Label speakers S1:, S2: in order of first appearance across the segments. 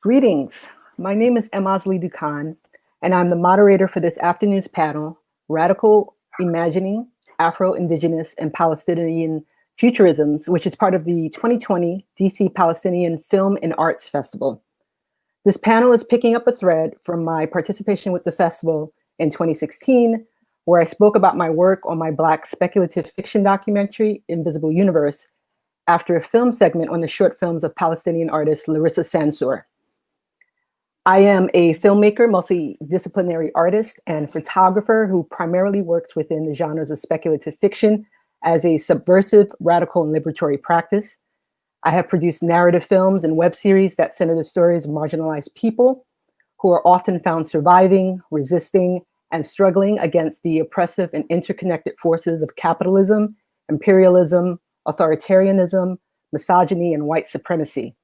S1: Greetings. My name is Asli Dukan, and I'm the moderator for this afternoon's panel, Radical Imagining Afro, Indigenous, and Palestinian Futurisms, which is part of the 2020 DC Palestinian Film and Arts Festival. This panel is picking up a thread from my participation with the festival in 2016, where I spoke about my work on my Black speculative fiction documentary, Invisible Universe, after a film segment on the short films of Palestinian artist Larissa Sansor. I am a filmmaker, multidisciplinary artist, and photographer who primarily works within the genres of speculative fiction as a subversive, radical, and liberatory practice. I have produced narrative films and web series that center the stories of marginalized people who are often found surviving, resisting, and struggling against the oppressive and interconnected forces of capitalism, imperialism, authoritarianism, misogyny, and white supremacy.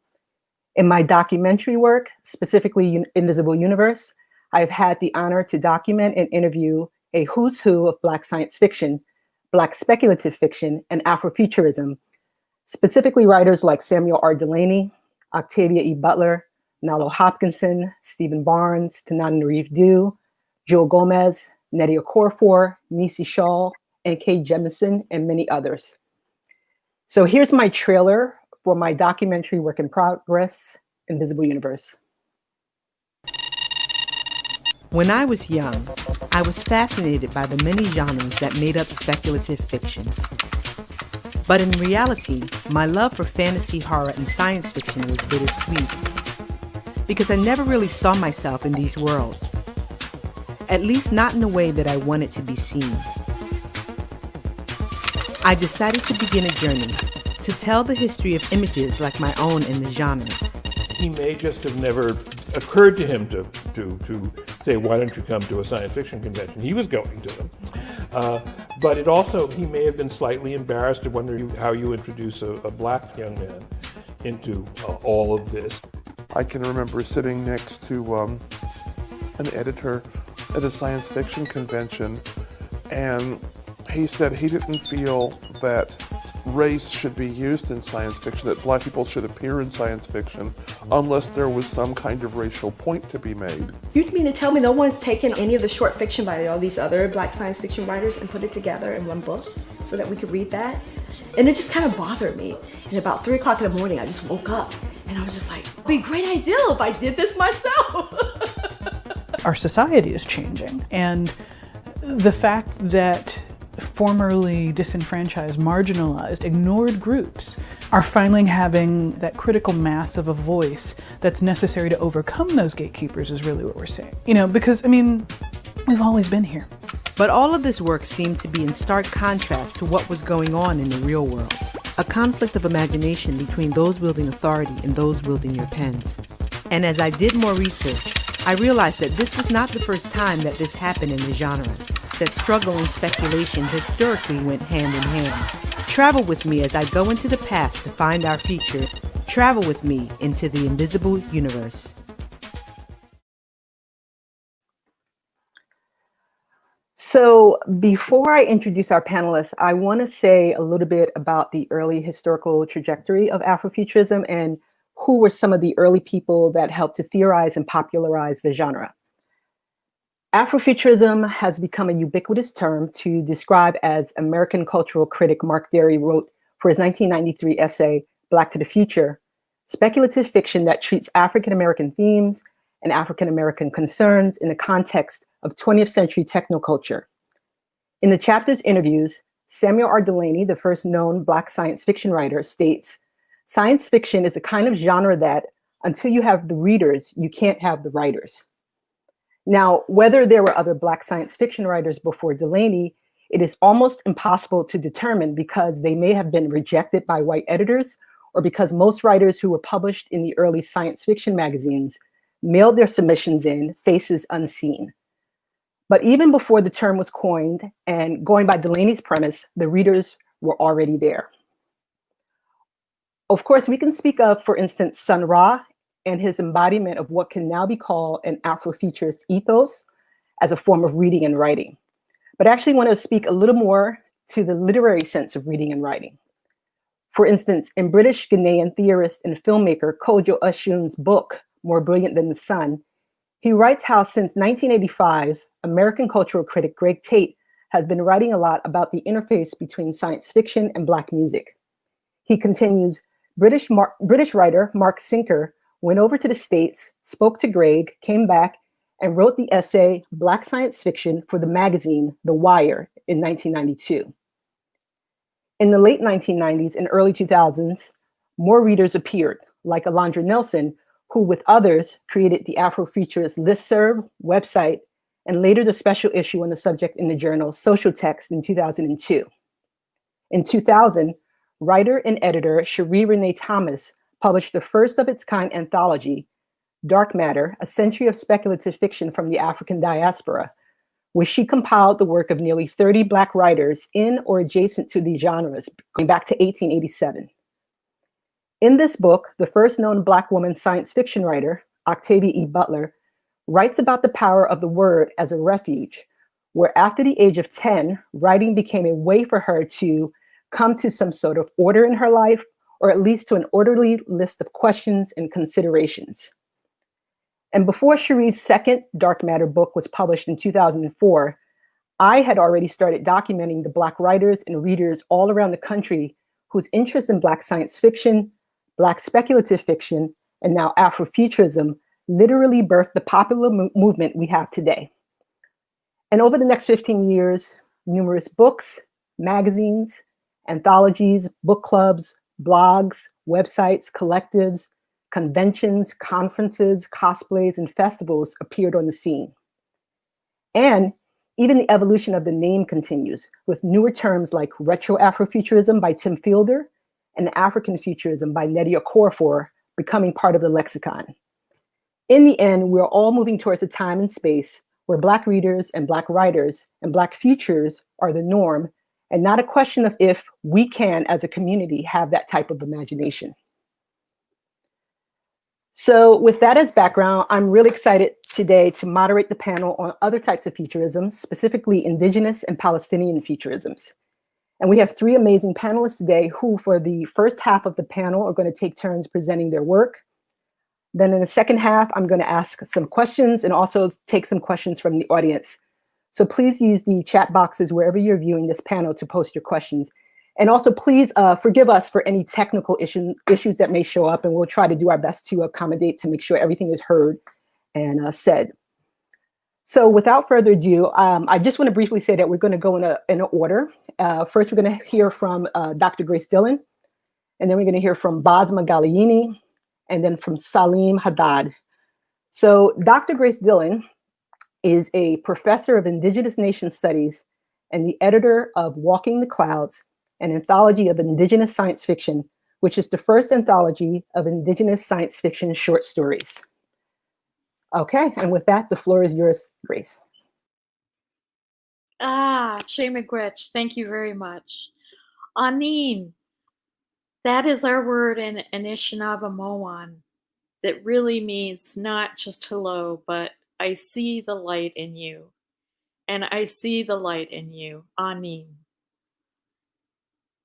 S1: In my documentary work, specifically Invisible Universe, I've had the honor to document and interview a who's who of Black science fiction, Black speculative fiction, and Afrofuturism, specifically writers like Samuel R. Delaney, Octavia E. Butler, Nalo Hopkinson, Stephen Barnes, Tanana Reeve-Dew, Joel Gomez, Nnedi Okorafor, Nisi Shaw, and Kay Jemison, and many others. So here's my trailer for my documentary work in progress, Invisible Universe.
S2: When I was young, I was fascinated by the many genres that made up speculative fiction. But in reality, my love for fantasy, horror, and science fiction was bittersweet, because I never really saw myself in these worlds, at least not in the way that I wanted to be seen. I decided to begin a journey to tell the history of images like my own in the genres.
S3: He may just have never occurred to him to say, why don't you come to a science fiction convention? He was going to them. But it also, he may have been slightly embarrassed to wonder how you introduce a Black young man into all of this.
S4: I can remember sitting next to an editor at a science fiction convention, and he said he didn't feel that race should be used in science fiction, that Black people should appear in science fiction unless there was some kind of racial point to be made.
S5: You mean to tell me no one's taken any of the short fiction by all these other Black science fiction writers and put it together in one book so that we could read that? And it just kind of bothered me. And about 3 o'clock in the morning, I just woke up and I was just like, it'd be a great idea if I did this myself.
S6: Our society is changing, and the fact that formerly disenfranchised, marginalized, ignored groups are finally having that critical mass of a voice that's necessary to overcome those gatekeepers is really what we're seeing. You know, because, I mean, we've always been here.
S2: But all of this work seemed to be in stark contrast to what was going on in the real world. A conflict of imagination between those wielding authority and those wielding your pens. And as I did more research, I realized that this was not the first time that this happened in the genres, that struggle and speculation historically went hand in hand. Travel with me as I go into the past to find our future. Travel with me into the invisible universe.
S1: So before I introduce our panelists, I want to say a little bit about the early historical trajectory of Afrofuturism and who were some of the early people that helped to theorize and popularize the genre. Afrofuturism has become a ubiquitous term to describe, as American cultural critic Mark Derry wrote for his 1993 essay, Black to the Future, speculative fiction that treats African-American themes and African-American concerns in the context of 20th century technoculture. In the chapter's interviews, Samuel R. Delaney, the first known Black science fiction writer, states, "Science fiction is a kind of genre that, until you have the readers, you can't have the writers." Now, whether there were other Black science fiction writers before Delaney, it is almost impossible to determine because they may have been rejected by white editors, or because most writers who were published in the early science fiction magazines mailed their submissions in, faces unseen. But even before the term was coined, and going by Delaney's premise, the readers were already there. Of course, we can speak of, for instance, Sun Ra and his embodiment of what can now be called an Afrofuturist ethos as a form of reading and writing. But I actually want to speak a little more to the literary sense of reading and writing. For instance, in British Ghanaian theorist and filmmaker Kojo Osun's book, more brilliant than the sun, he writes how since 1985, American cultural critic Greg Tate has been writing a lot about the interface between science fiction and Black music. He continues, British writer Mark Sinker went over to the States, spoke to Greg, came back, and wrote the essay Black Science Fiction for the magazine The Wire in 1992. In the late 1990s and early 2000s, more readers appeared, like Alondra Nelson, who with others created the Afrofuturist listserv, website, and later the special issue on the subject in the journal Social Text in 2002. In 2000, writer and editor Cherie Renee Thomas published the first of its kind anthology, Dark Matter, A Century of Speculative Fiction from the African Diaspora, where she compiled the work of nearly 30 Black writers in or adjacent to these genres, going back to 1887. In this book, the first known Black woman science fiction writer, Octavia E. Butler, writes about the power of the word as a refuge, where after the age of 10, writing became a way for her to come to some sort of order in her life, or at least to an orderly list of questions and considerations. And before Cherie's second Dark Matter book was published in 2004, I had already started documenting the Black writers and readers all around the country whose interest in Black science fiction, Black speculative fiction, and now Afrofuturism literally birthed the popular movement we have today. And over the next 15 years, numerous books, magazines, anthologies, book clubs, blogs, websites, collectives, conventions, conferences, cosplays, and festivals appeared on the scene. And even the evolution of the name continues, with newer terms like retro Afrofuturism by Tim Fielder and African Futurism by Nnedi Okorafor becoming part of the lexicon. In the end, we're all moving towards a time and space where Black readers and Black writers and Black futures are the norm, and not a question of if we can, as a community, have that type of imagination. So with that as background, I'm really excited today to moderate the panel on other types of futurisms, specifically Indigenous and Palestinian futurisms. And we have three amazing panelists today who, for the first half of the panel, are going to take turns presenting their work. Then in the second half, I'm going to ask some questions and also take some questions from the audience. So please use the chat boxes wherever you're viewing this panel to post your questions. And also please forgive us for any technical issues that may show up, and we'll try to do our best to accommodate to make sure everything is heard and said. So without further ado, I just want to briefly say that we're going to go in an order. First, we're going to hear from Dr. Grace Dillon, and then we're going to hear from Basma Ghalayini, and then from Saleem Haddad. So Dr. Grace Dillon is a professor of Indigenous Nation Studies and the editor of Walking the Clouds, an anthology of Indigenous science fiction, which is the first anthology of Indigenous science fiction short stories. Okay, and with that, the floor is yours, Grace.
S7: Shemagwech, thank you very much. Anin, that is our word in Anishinaabe that really means not just hello, but I see the light in you. And I see the light in you. Anin.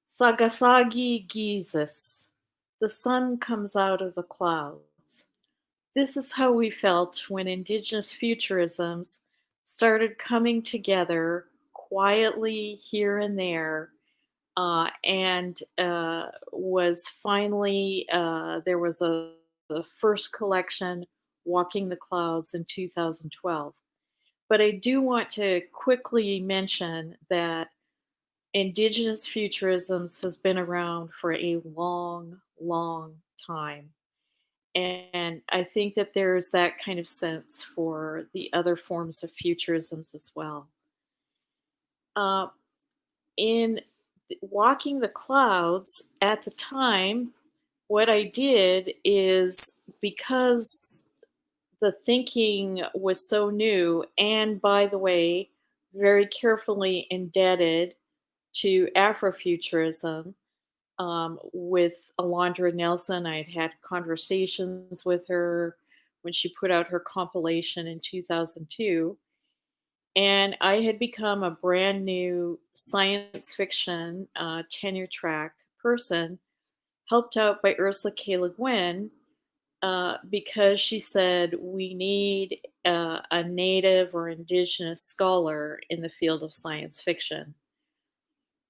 S7: Sagasagi Gizis. The sun comes out of the clouds. This is how we felt when Indigenous Futurisms started coming together quietly here and there, and was finally, there was the first collection, Walking the Clouds, in 2012. But I do want to quickly mention that Indigenous Futurisms has been around for a long, long time. And I think that there's that kind of sense for the other forms of futurisms as well. In Walking the Clouds, at the time, what I did is, because the thinking was so new, and by the way, very carefully indebted to Afrofuturism, with Alondra Nelson. I'd had conversations with her when she put out her compilation in 2002. And I had become a brand new science fiction tenure track person, helped out by Ursula K. Le Guin, because she said we need a native or indigenous scholar in the field of science fiction.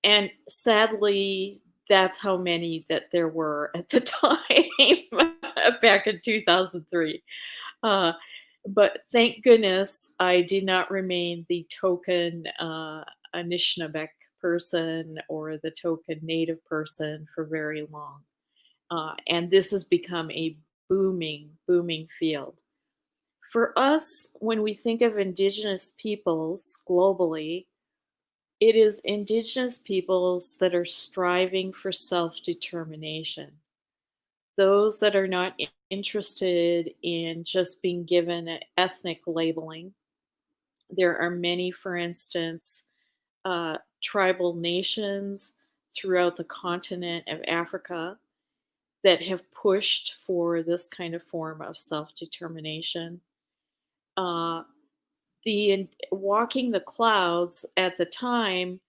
S7: And sadly, that's how many that there were at the time back in 2003. Uh, but thank goodness I did not remain the token Anishinaabe person or the token Native person for very long. And this has become a booming, booming field. For us, when we think of Indigenous peoples globally, it is Indigenous peoples that are striving for self determination. Those that are not interested in just being given an ethnic labeling. There are many, for instance, tribal nations throughout the continent of Africa that have pushed for this kind of form of self determination. Walking the clouds at the time,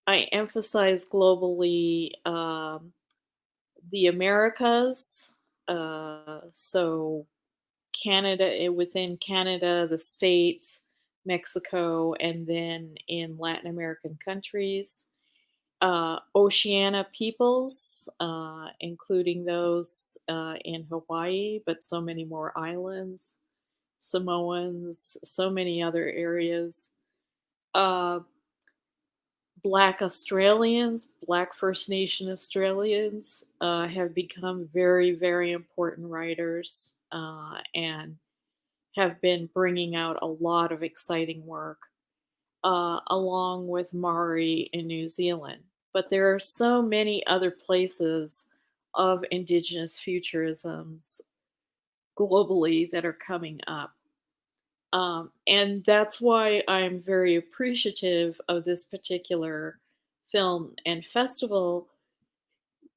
S7: I emphasized globally the Americas, so Canada, within Canada, the States, Mexico, and then in Latin American countries. Oceania peoples, including those in Hawaii, but so many more islands, Samoans, so many other areas. Uh, Black Australians, Black First Nation Australians have become very, very important writers and have been bringing out a lot of exciting work, along with Maori in New Zealand. But there are so many other places of Indigenous futurisms globally that are coming up. And that's why I'm very appreciative of this particular film and festival,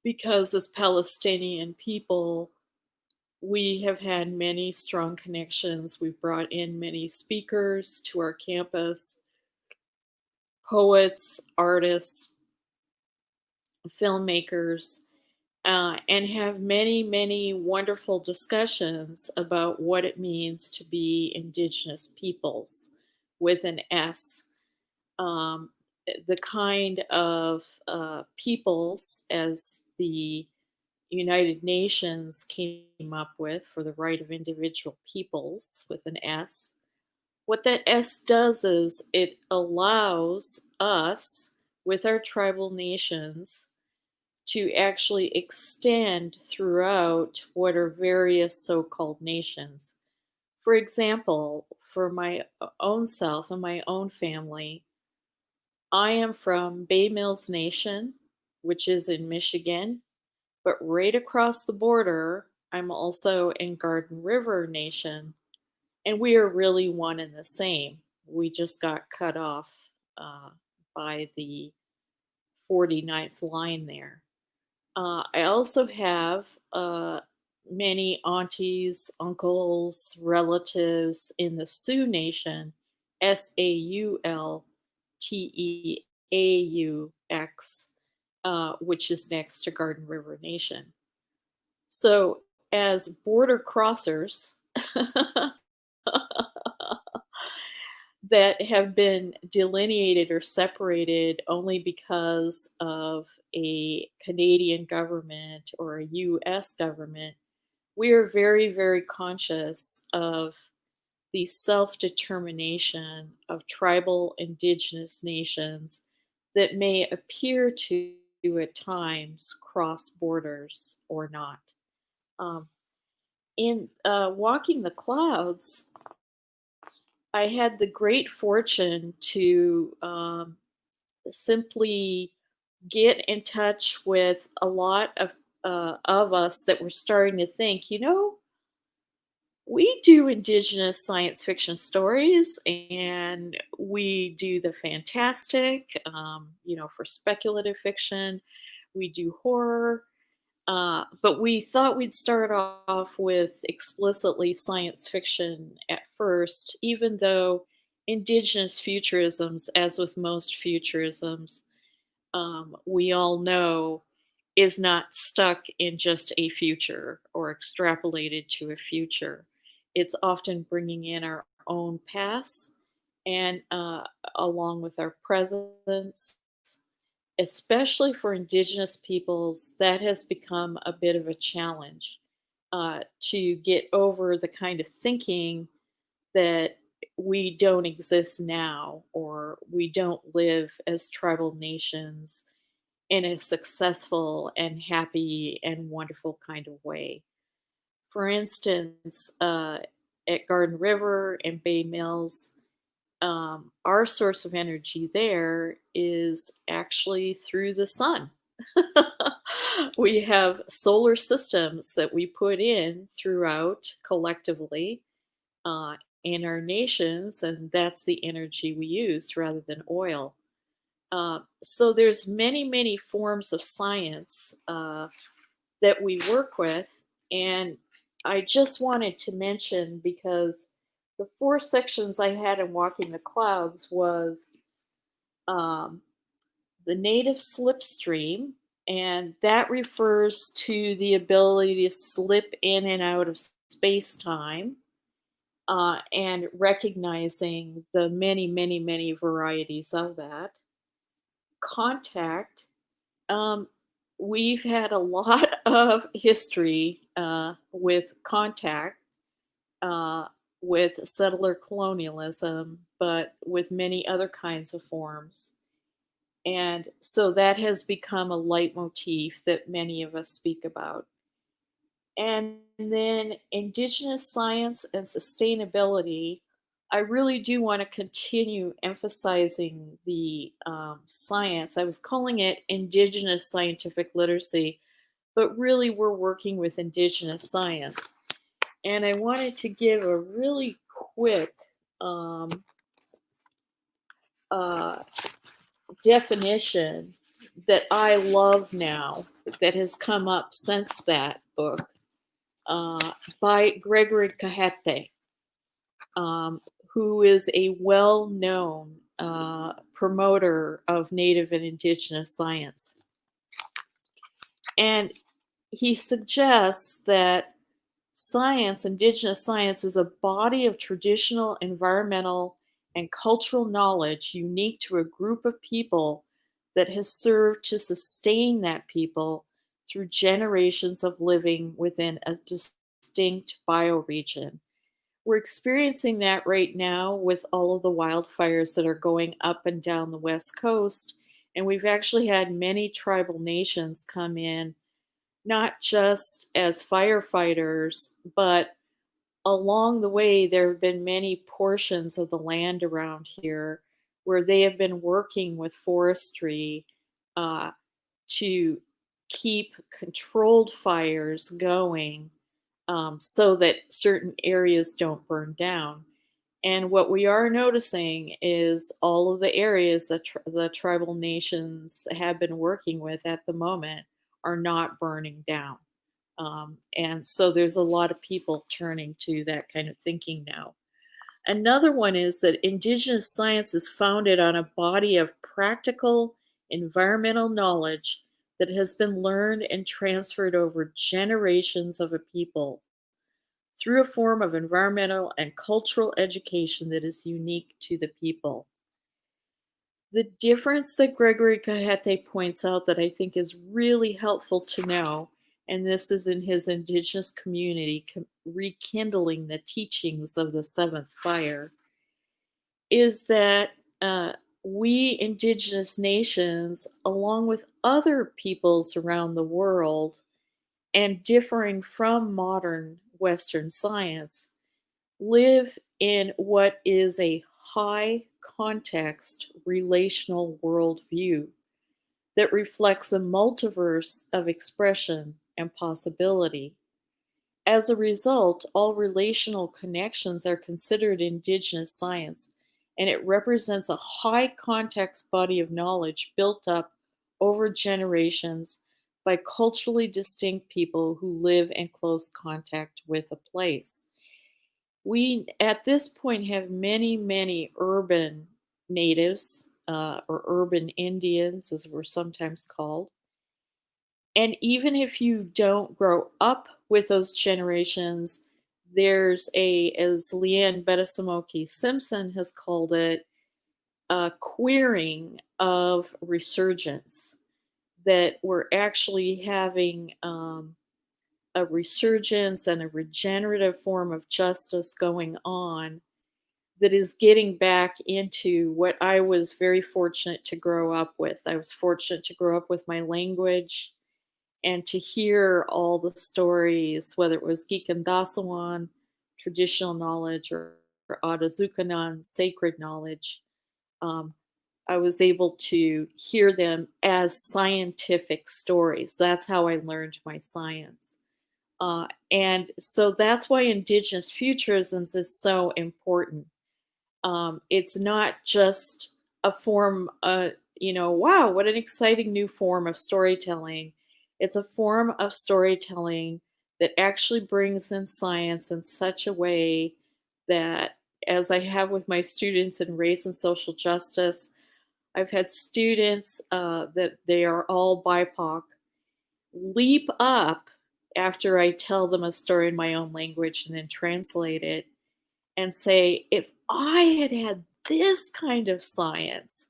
S7: because as Palestinian people, we have had many strong connections. We've brought in many speakers to our campus, poets, artists, filmmakers, and have many, many wonderful discussions about what it means to be Indigenous peoples with an S. Um, the kind of peoples, as the United Nations came up with for the right of individual peoples with an S. What that S does is it allows us, with our tribal nations, to actually extend throughout what are various so called nations. For example, for my own self and my own family, I am from Bay Mills Nation, which is in Michigan, but right across the border, I'm also in Garden River Nation, and we are really one and the same. We just got cut off by the 49th line there. I also have many aunties, uncles, relatives in the Sioux Nation, Saulteaux, which is next to Garden River Nation. So, as border crossers that have been delineated or separated only because of a Canadian government or a US government, we are very, very conscious of the self determination of tribal indigenous nations that may appear to at times cross borders or not. Um, in Walking the Clouds, I had the great fortune to simply get in touch with a lot of us that were starting to think, we do Indigenous science fiction stories and we do the fantastic, for speculative fiction, we do horror. But we thought we'd start off with explicitly science fiction at first, even though Indigenous futurisms, as with most futurisms, we all know, is not stuck in just a future or extrapolated to a future. It's often bringing in our own past and along with our presence, especially for Indigenous peoples, that has become a bit of a challenge to get over the kind of thinking that we don't exist now or we don't live as tribal nations in a successful and happy and wonderful kind of way. For instance, at Garden River and Bay Mills, our source of energy there is actually through the sun. We have solar systems that we put in throughout collectively in our nations, and that's the energy we use rather than oil. So there's many forms of science that we work with, and I just wanted to mention because the 4 sections I had in Walking the Clouds was um, the native slipstream, and that refers to the ability to slip in and out of space time and recognizing the many varieties of that. Contact, um, we've had a lot of history with contact, uh, with settler colonialism, but with many other kinds of forms. And so that has become a leitmotif that many of us speak about. And then Indigenous science and sustainability. I really do want to continue emphasizing the science. I was calling it Indigenous scientific literacy, but really we're working with Indigenous science. And I wanted to give a really quick um, uh, definition that I love now that has come up since that book by Gregory Kahete, who is a well-known promoter of Native and Indigenous science. And he suggests that science, Indigenous science, is a body of traditional, environmental, and cultural knowledge unique to a group of people that has served to sustain that people through generations of living within a distinct bioregion. We're experiencing that right now with all of the wildfires that are going up and down the West Coast. And we've actually had many tribal nations come in, not just as firefighters, but along the way, there have been many portions of the land around here where they have been working with forestry uh, to keep controlled fires going so that certain areas don't burn down. And what we are noticing is all of the areas that the tribal nations have been working with at the moment are not burning down. And so there's a lot of people turning to that kind of thinking now. Another one is that Indigenous science is founded on a body of practical environmental knowledge that has been learned and transferred over generations of a people through a form of environmental and cultural education that is unique to the people. The difference that Gregory Kahete points out that I think is really helpful to know, and this is in his Indigenous community, rekindling the teachings of the seventh fire, is that we Indigenous nations, along with other peoples around the world, and differing from modern Western science, live in what is a high context relational worldview that reflects a multiverse of expression and possibility. As a result, all relational connections are considered Indigenous science, and it represents a high context body of knowledge built up over generations by culturally distinct people who live in close contact with a place. We, at this point, have many urban natives or urban Indians, as we're sometimes called, And even if you don't grow up with those generations, there's as Leanne Bettasamoki Simpson has called it, a queering of resurgence, that we're actually having a resurgence and a regenerative form of justice going on that is getting back into what I was very fortunate to grow up with. I was fortunate to grow up with my language and to hear all the stories, whether it was Gikan Dasawan, traditional knowledge, or Adazukanan, sacred knowledge. I was able to hear them as scientific stories. That's how I learned my science. And so that's why Indigenous Futurisms is so important. It's not just a form, wow, what an exciting new form of storytelling. It's a form of storytelling that actually brings in science in such a way that, as I have with my students in race and social justice, I've had students that they are all BIPOC leap up after I tell them a story in my own language and then translate it and say, if I had had this kind of science,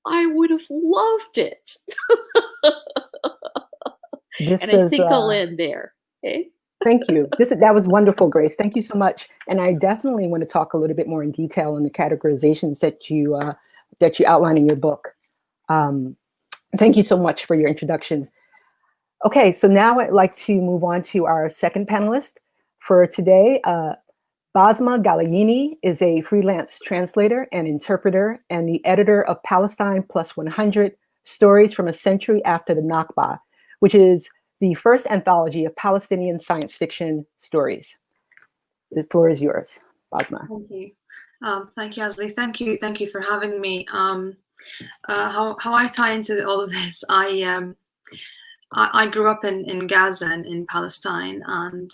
S7: I would have loved it.
S1: This
S7: and I
S1: is,
S7: think I'll end there. Okay?
S1: Thank you. That was wonderful, Grace. Thank you so much. And I definitely want to talk a little bit more in detail on the categorizations that you outline in your book. Thank you so much for your introduction. Okay, so now I'd like to move on to our second panelist for today. Basma Ghalayini is a freelance translator and interpreter and the editor of Palestine Plus 100, Stories from a Century After the Nakba, which is the first anthology of Palestinian science fiction stories. The floor is yours, Basma.
S8: Thank you. Thank you, Asli. Thank you for having me. How I tie into all of this, I grew up in Gaza and in Palestine, and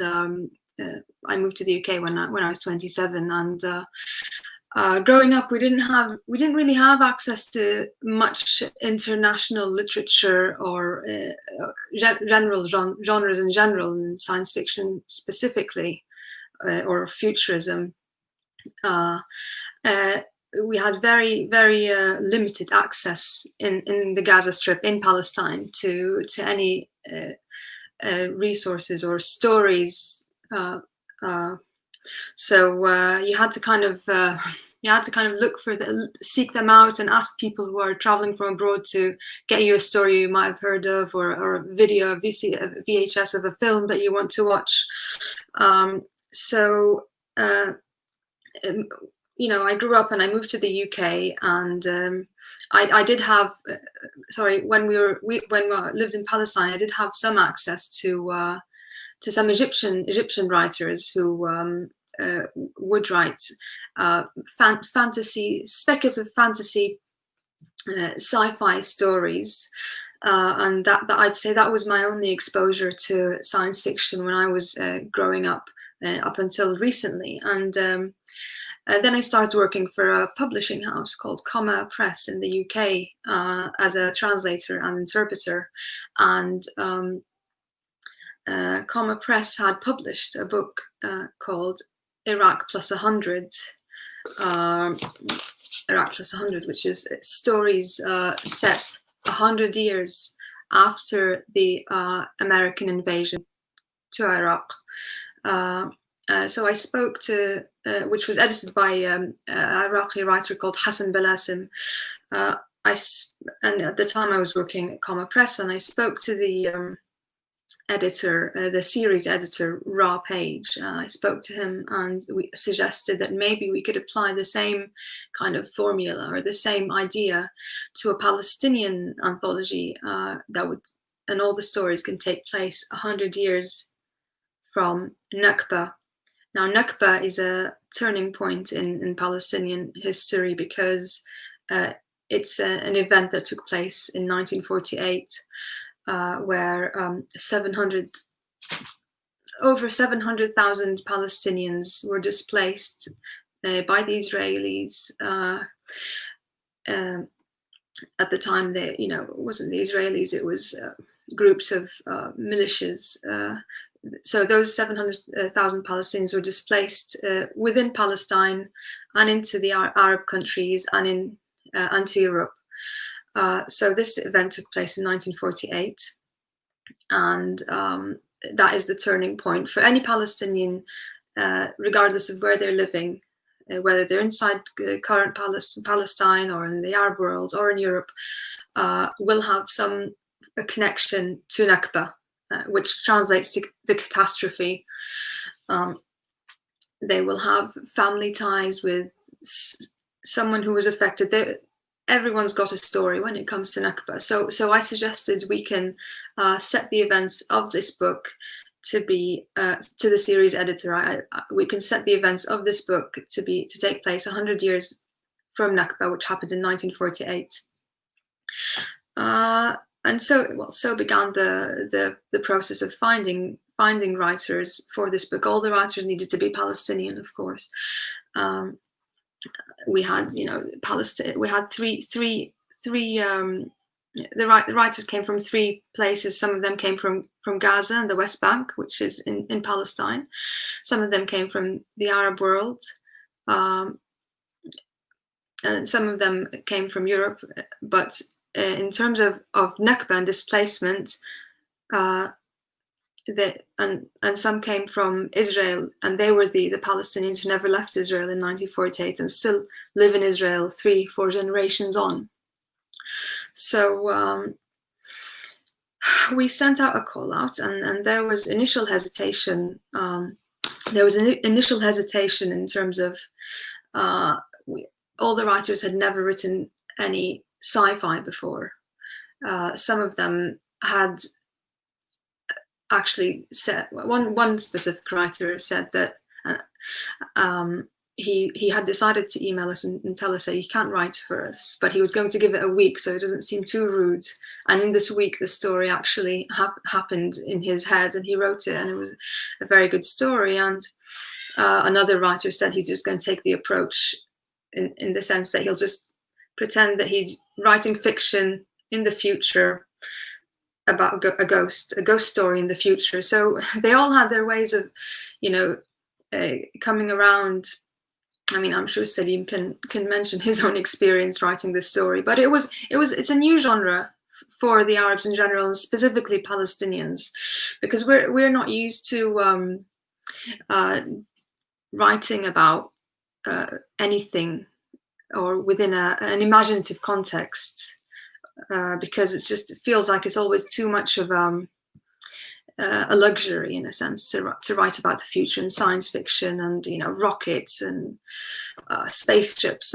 S8: I moved to the UK when I was 27. And growing up, we didn't really have access to much international literature or general genres in general, in science fiction specifically, or futurism. We had very limited access in the Gaza Strip in Palestine to any resources or stories. So you had to kind of seek them out and ask people who are traveling from abroad to get you a story you might have heard of, or a video, a VHS of a film that you want to watch. I grew up and I moved to the UK, and I did have, when I lived in Palestine, I did have some access to some Egyptian writers who would write speculative fantasy, sci-fi stories, and that I'd say that was my only exposure to science fiction when I was growing up until recently. And then I started working for a publishing house called Comma Press in the UK as a translator and interpreter. And Comma Press had published a book called Iraq Plus 100, Iraq Plus 100, which is stories set 100 years after the American invasion to Iraq. So I spoke to, which was edited by an Iraqi writer called Hassan Belasim. And at the time I was working at Comma Press, and I spoke to the editor, the series editor, Ra Page. I spoke to him, and we suggested that maybe we could apply the same kind of formula or the same idea to a Palestinian anthology and all the stories can take place 100 years from Nakba. Now, Nakba is a turning point in Palestinian history because it's an event that took place in 1948, where over 700,000 Palestinians were displaced by the Israelis. At the time, it wasn't the Israelis; it was groups of militias. So those 700,000 Palestinians were displaced within Palestine and into the Arab countries and to Europe. So this event took place in 1948, and that is the turning point for any Palestinian, regardless of where they're living, whether they're inside current Palestine or in the Arab world or in Europe, will have a connection to Nakba, which translates to the catastrophe. They will have family ties with someone who was affected. Everyone's got a story when it comes to Nakba. So I suggested we can set the events of this book to be to the series editor. We can set the events of this book to take place 100 years from Nakba, which happened in 1948. And so began the process of finding writers for this book. All the writers needed to be Palestinian, of course. We had, Palestine. We had three. The writers came from 3 places. Some of them came from Gaza and the West Bank, which is in Palestine. Some of them came from the Arab world, and some of them came from Europe. But in terms of Nakba and displacement, and some came from Israel, and they were the Palestinians who never left Israel in 1948 and still live in Israel 3-4 generations on. So we sent out a call out, and there was initial hesitation. Initial hesitation in terms of all the writers had never written any sci-fi before. Some of them had actually said, one specific writer said that he had decided to email us and tell us that he can't write for us, but he was going to give it a week so it doesn't seem too rude. And in this week, the story actually happened in his head, and he wrote it, and it was a very good story. And another writer said he's just going to take the approach in the sense that he'll just pretend that he's writing fiction in the future about a ghost story in the future. So they all had their ways of, coming around. I mean, I'm sure Saleem can mention his own experience writing this story, but it's a new genre for the Arabs in general, and specifically Palestinians, because we're not used to writing about anything or within an imaginative context. Because it feels like it's always too much of a luxury, in a sense, to write about the future and science fiction and rockets and spaceships.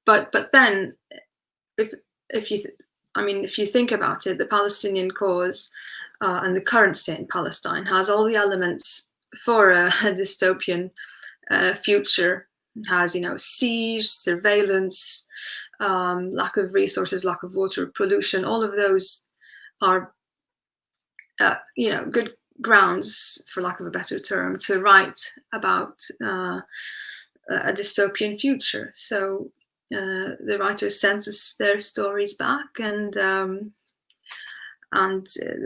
S8: But then, if you think about it, the Palestinian cause and the current state in Palestine has all the elements for a dystopian future. It has siege, surveillance, lack of resources, lack of water, pollution. All of those are good grounds, for lack of a better term, to write about a dystopian future. So the writers sent us their stories back, and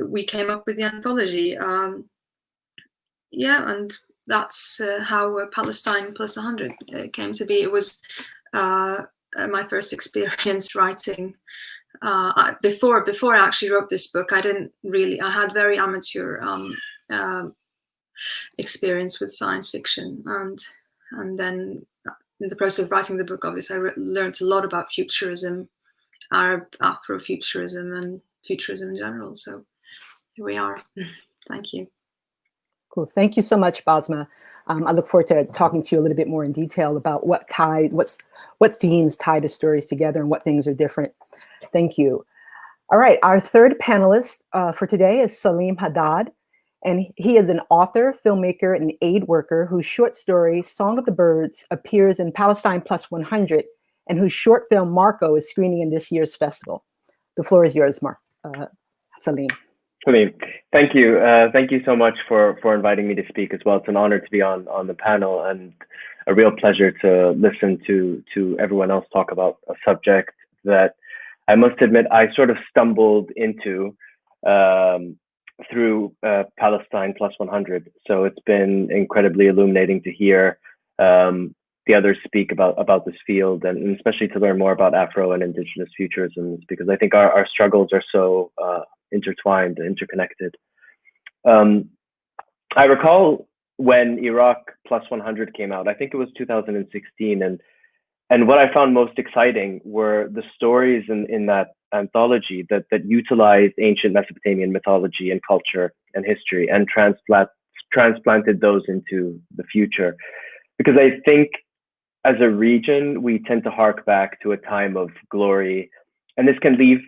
S8: we came up with the anthology. And that's how Palestine Plus 100 came to be. It was my first experience writing. Before I actually wrote this book, I had very amateur experience with science fiction, and then in the process of writing the book, obviously I learned a lot about futurism, Arab Afrofuturism, and futurism in general. So here we are. Thank you.
S1: Cool. Thank you so much, Basma. I look forward to talking to you a little bit more in detail about what themes tie the stories together and what things are different. Thank you. All right, our third panelist for today is Saleem Haddad, and he is an author, filmmaker, and aid worker whose short story, Song of the Birds, appears in Palestine Plus 100, and whose short film, Marco, is screening in this year's festival. The floor is yours, Saleem.
S9: Saleem, thank you. Thank you so much for inviting me to speak as well. It's an honor to be on the panel, and a real pleasure to listen to everyone else talk about a subject that I must admit I sort of stumbled into through Palestine Plus 100. So it's been incredibly illuminating to hear the others speak about this field, and especially to learn more about Afro and Indigenous Futurisms, because I think our struggles are so intertwined, interconnected. I recall when Iraq Plus 100 came out, I think it was 2016, and what I found most exciting were the stories in that anthology that utilized ancient Mesopotamian mythology and culture and history and transplanted those into the future. Because I think as a region, we tend to hark back to a time of glory, and this can leave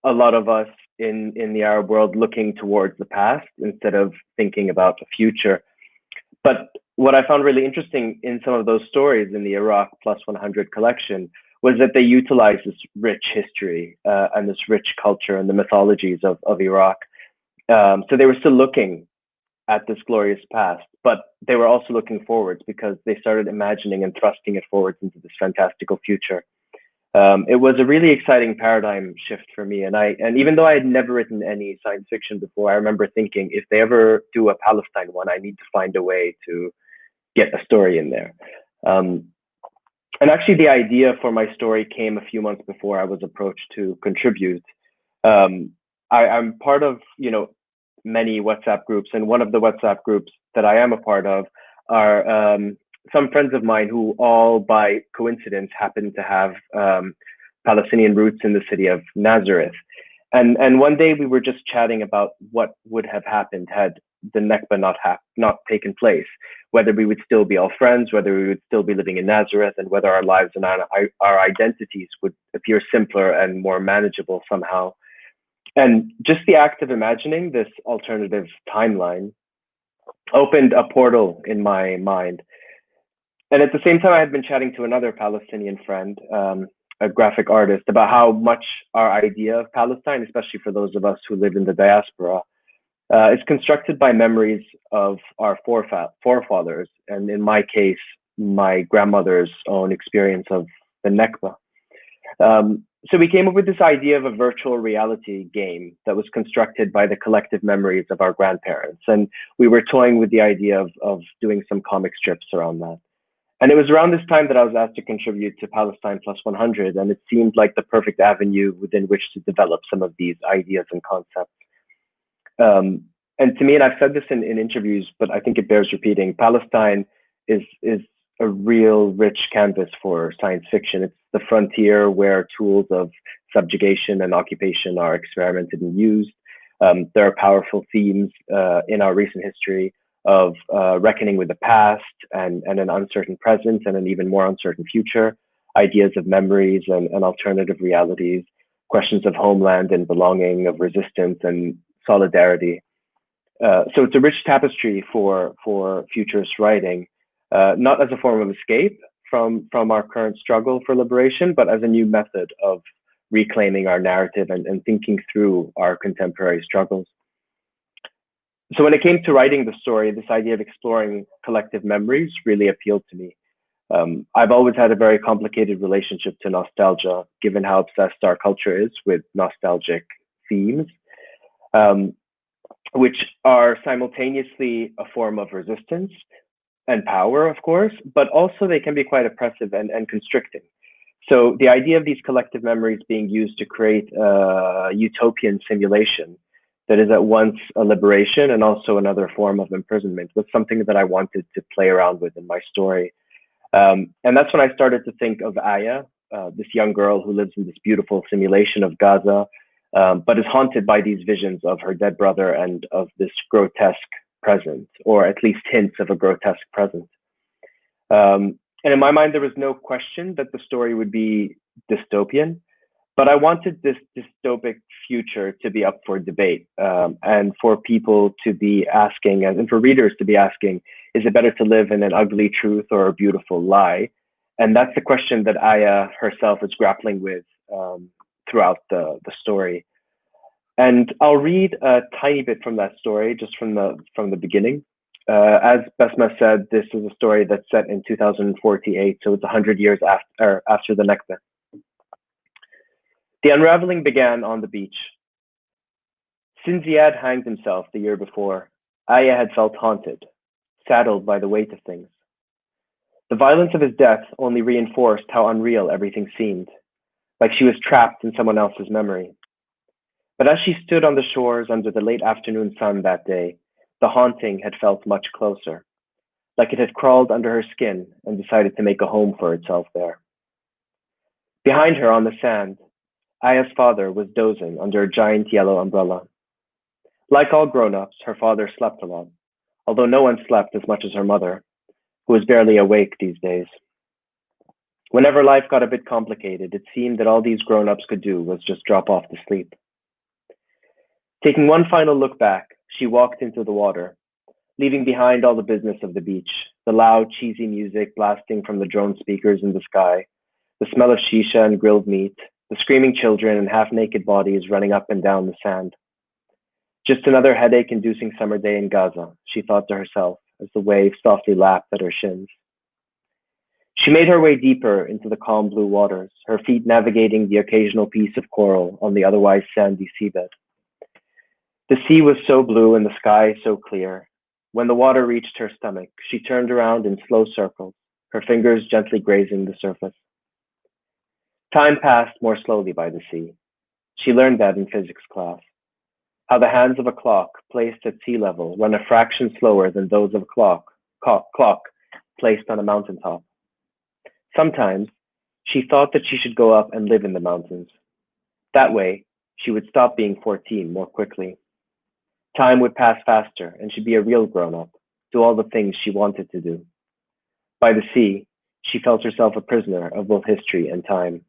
S9: a lot of us in the Arab world looking towards the past instead of thinking about the future. But what I found really interesting in some of those stories in the Iraq Plus 100 collection was that they utilized this rich history and this rich culture and the mythologies of Iraq. So they were still looking at this glorious past, but they were also looking forwards because they started imagining and thrusting it forwards into this fantastical future. It was a really exciting paradigm shift for me. And even though I had never written any science fiction before, I remember thinking, if they ever do a Palestine one, I need to find a way to get a story in there. And actually the idea for my story came a few months before I was approached to contribute. I'm part of, many WhatsApp groups, and one of the WhatsApp groups that I am a part of are some friends of mine who all by coincidence happen to have Palestinian roots in the city of Nazareth. And one day we were just chatting about what would have happened had the Nakba not taken place, whether we would still be all friends, whether we would still be living in Nazareth, and whether our lives and our identities would appear simpler and more manageable somehow. And just the act of imagining this alternative timeline opened a portal in my mind. And at the same time, I had been chatting to another Palestinian friend, a graphic artist, about how much our idea of Palestine, especially for those of us who live in the diaspora, is constructed by memories of our forefathers, and in my case, my grandmother's own experience of the Nakba. So we came up with this idea of a virtual reality game that was constructed by the collective memories of our grandparents. And we were toying with the idea of doing some comic strips around that. And it was around this time that I was asked to contribute to Palestine Plus 100, and it seemed like the perfect avenue within which to develop some of these ideas and concepts. And to me, and I've said this in interviews, but I think it bears repeating, Palestine is a real rich canvas for science fiction. It's the frontier where tools of subjugation and occupation are experimented and used. There are powerful themes in our recent history of reckoning with the past and an uncertain present and an even more uncertain future, ideas of memories and alternative realities, questions of homeland and belonging, of resistance and solidarity. So it's a rich tapestry for futurist writing, not as a form of escape from our current struggle for liberation, but as a new method of reclaiming our narrative and thinking through our contemporary struggles. So when it came to writing the story, this idea of exploring collective memories really appealed to me. I've always had a very complicated relationship to nostalgia, given how obsessed our culture is with nostalgic themes, which are simultaneously a form of resistance and power, of course, but also they can be quite oppressive and constricting. So the idea of these collective memories being used to create a utopian simulation that is at once a liberation and also another form of imprisonment was something that I wanted to play around with in my story. And that's when I started to think of Aya, this young girl who lives in this beautiful simulation of Gaza, but is haunted by these visions of her dead brother and of this grotesque present, or at least hints of a grotesque present. And in my mind, there was no question that the story would be dystopian, but I wanted this dystopic future to be up for debate, and for people to be asking, and for readers to be asking, is it better to live in an ugly truth or a beautiful lie? And that's the question that Aya herself is grappling with throughout the story. And I'll read a tiny bit from that story, just from the beginning. As Basma said, this is a story that's set in 2048, so it's 100 years after the Nakba. The unraveling began on the beach. Since Ziad hanged himself the year before, Aya had felt haunted, saddled by the weight of things. The violence of his death only reinforced how unreal everything seemed, like she was trapped in someone else's memory. But as she stood on the shores under the late afternoon sun that day, the haunting had felt much closer, like it had crawled under her skin and decided to make a home for itself there. Behind her on the sand, Aya's father was dozing under a giant yellow umbrella. Like all grown-ups, her father slept a lot, although no one slept as much as her mother, who was barely awake these days. Whenever life got a bit complicated, it seemed that all these grown-ups could do was just drop off to sleep. Taking one final look back, she walked into the water, leaving behind all the business of the beach, the loud, cheesy music blasting from the drone speakers in the sky, the smell of shisha and grilled meat, the screaming children and half-naked bodies running up and down the sand. Just another headache-inducing summer day in Gaza, she thought to herself as the waves softly lapped at her shins. She made her way deeper into the calm blue waters, her feet navigating the occasional piece of coral on the otherwise sandy seabed. The sea was so blue and the sky so clear. When the water reached her stomach, she turned around in slow circles, her fingers gently grazing the surface. Time passed more slowly by the sea. She learned that in physics class. How the hands of a clock placed at sea level run a fraction slower than those of a clock placed on a mountaintop. Sometimes she thought that she should go up and live in the mountains. That way, she would stop being 14 more quickly. Time would pass faster and she'd be a real grown-up, do all the things she wanted to do. By the sea, she felt herself a prisoner of both history and time.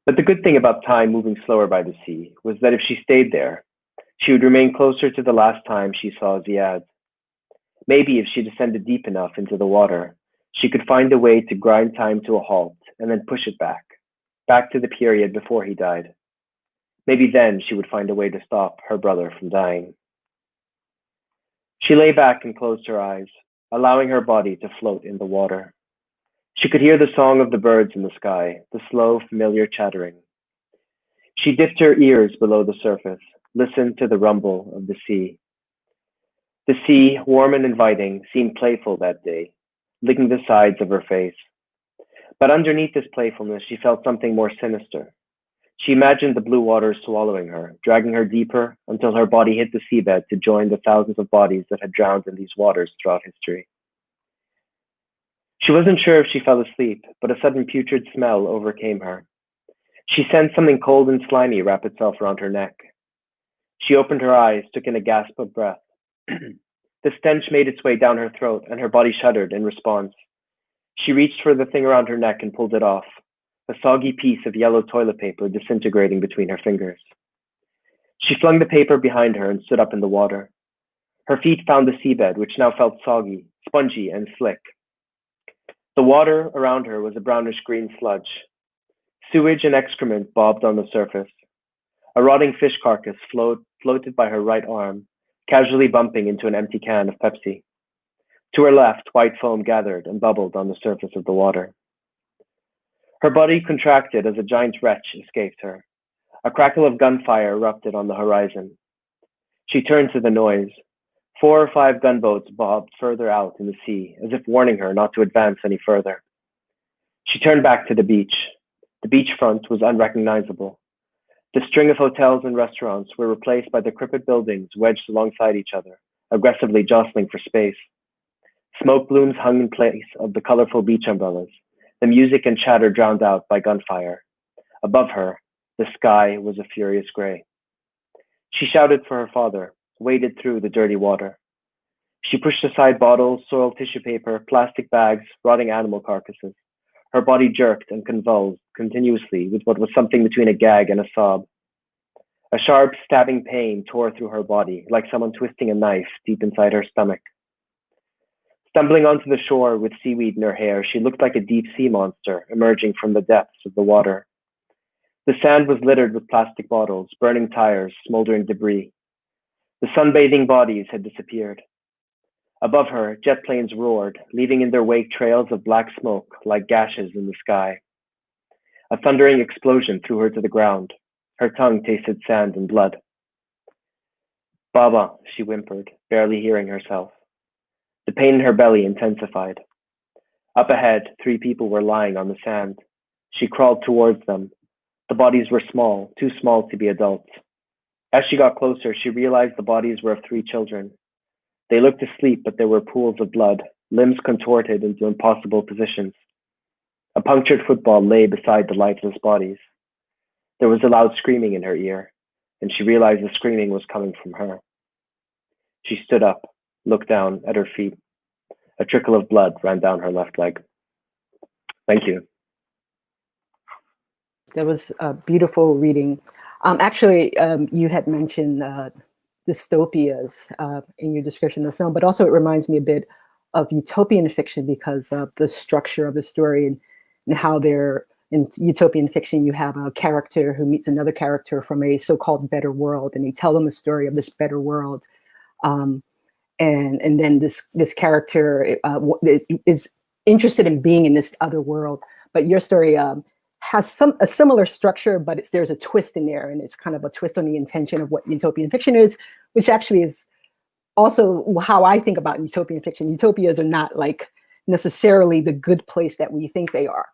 S9: But the good thing about time moving slower by the sea was that if she stayed there, she would remain closer to the last time she saw Ziad. Maybe if she descended deep enough into the water, she could find a way to grind time to a halt and then push it back to the period before he died. Maybe then she would find a way to stop her brother from dying. She lay back and closed her eyes, allowing her body to float in the water. She could hear the song of the birds in the sky, the slow, familiar chattering. She dipped her ears below the surface, listened to the rumble of the sea. The sea, warm and inviting, seemed playful that day, licking the sides of her face. But underneath this playfulness, she felt something more sinister. She imagined the blue waters swallowing her, dragging her deeper until her body hit the seabed to join the thousands of bodies that had drowned in these waters throughout history. She wasn't sure if she fell asleep, but a sudden putrid smell overcame her. She sensed something cold and slimy wrap itself around her neck. She opened her eyes, took in a gasp of breath. The stench made its way down her throat, and her body shuddered in response. She reached for the thing around her neck and pulled it off, a soggy piece of yellow toilet paper disintegrating between her fingers. She flung the paper behind her and stood up in the water. Her feet found the seabed, which now felt soggy, spongy, and slick. The water around her was a brownish-green sludge. Sewage and excrement bobbed on the surface. A rotting fish carcass floated by her right arm, casually bumping into an empty can of Pepsi. To her left, white foam gathered and bubbled on the surface of the water. Her body contracted as a giant retch escaped her. A crackle of gunfire erupted on the horizon. She turned to the noise. 4 or 5 gunboats bobbed further out in the sea, as if warning her not to advance any further. She turned back to the beach. The beachfront was unrecognizable. The string of hotels and restaurants were replaced by decrepit buildings wedged alongside each other, aggressively jostling for space. Smoke plumes hung in place of the colorful beach umbrellas, the music and chatter drowned out by gunfire. Above her, the sky was a furious gray. She shouted for her father, waded through the dirty water. She pushed aside bottles, soiled tissue paper, plastic bags, rotting animal carcasses. Her body jerked and convulsed continuously with what was something between a gag and a sob. A sharp, stabbing pain tore through her body, like someone twisting a knife deep inside her stomach. Stumbling onto the shore with seaweed in her hair, she looked like a deep sea monster emerging from the depths of the water. The sand was littered with plastic bottles, burning tires, smoldering debris. The sunbathing bodies had disappeared. Above her, jet planes roared, leaving in their wake trails of black smoke like gashes in the sky. A thundering explosion threw her to the ground. Her tongue tasted sand and blood. Baba, she whimpered, barely hearing herself. The pain in her belly intensified. Up ahead, 3 people were lying on the sand. She crawled towards them. The bodies were small, too small to be adults. As she got closer, she realized the bodies were of 3 children. They looked asleep, but there were pools of blood, limbs contorted into impossible positions. A punctured football lay beside the lifeless bodies. There was a loud screaming in her ear, and she realized the screaming was coming from her. She stood up, looked down at her feet. A trickle of blood ran down her left leg. Thank you.
S1: That was a beautiful reading. Actually, you had mentioned dystopias in your description of the film, but also it reminds me a bit of utopian fiction because of the structure of the story and how they're in utopian fiction. You have a character who meets another character from a so-called better world, and they tell them the story of this better world. And then this character is interested in being in this other world. But your story has a similar structure, but there's a twist in there, and it's kind of a twist on the intention of what utopian fiction is, which actually is also how I think about utopian fiction. Utopias are not like necessarily the good place that we think they are,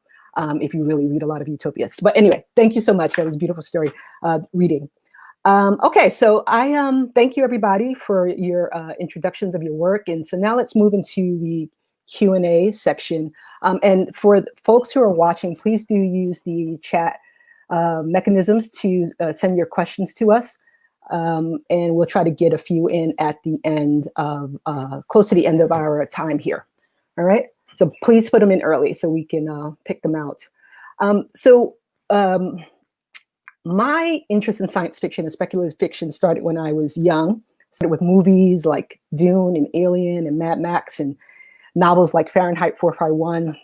S1: if you really read a lot of utopias. But anyway, thank you so much. That was a beautiful story reading. Okay, so I thank you everybody for your introductions of your work. And so now let's move into the Q&A section. And for folks who are watching, please do use the chat mechanisms to send your questions to us. And we'll try to get a few in at the end of, close to the end of our time here. All right, so please put them in early so we can pick them out. My interest in science fiction and speculative fiction started when I was young. Started with movies like Dune and Alien and Mad Max and novels like Fahrenheit 451.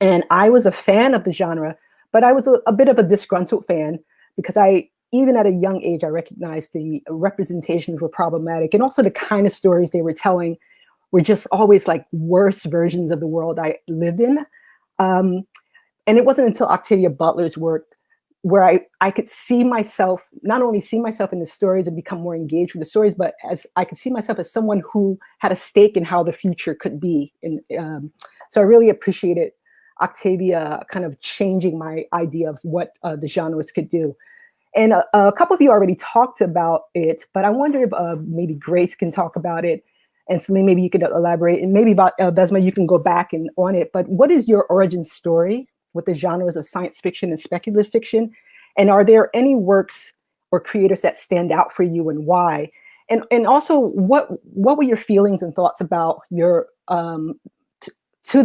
S1: And I was a fan of the genre, but I was a bit of a disgruntled fan because even at a young age, I recognized the representations were problematic, and also the kind of stories they were telling were just always like worse versions of the world I lived in. And it wasn't until Octavia Butler's work where I could see myself, not only see myself in the stories and become more engaged with the stories, but as I could see myself as someone who had a stake in how the future could be. And so I really appreciated Octavia kind of changing my idea of what the genres could do. And a couple of you already talked about it, but I wonder if maybe Grace can talk about it. And Saleem, maybe you could elaborate. And maybe about Basma, you can go back and on it. But what is your origin story with the genres of science fiction and speculative fiction? And are there any works or creators that stand out for you, and why? And also, what were your feelings and thoughts about your to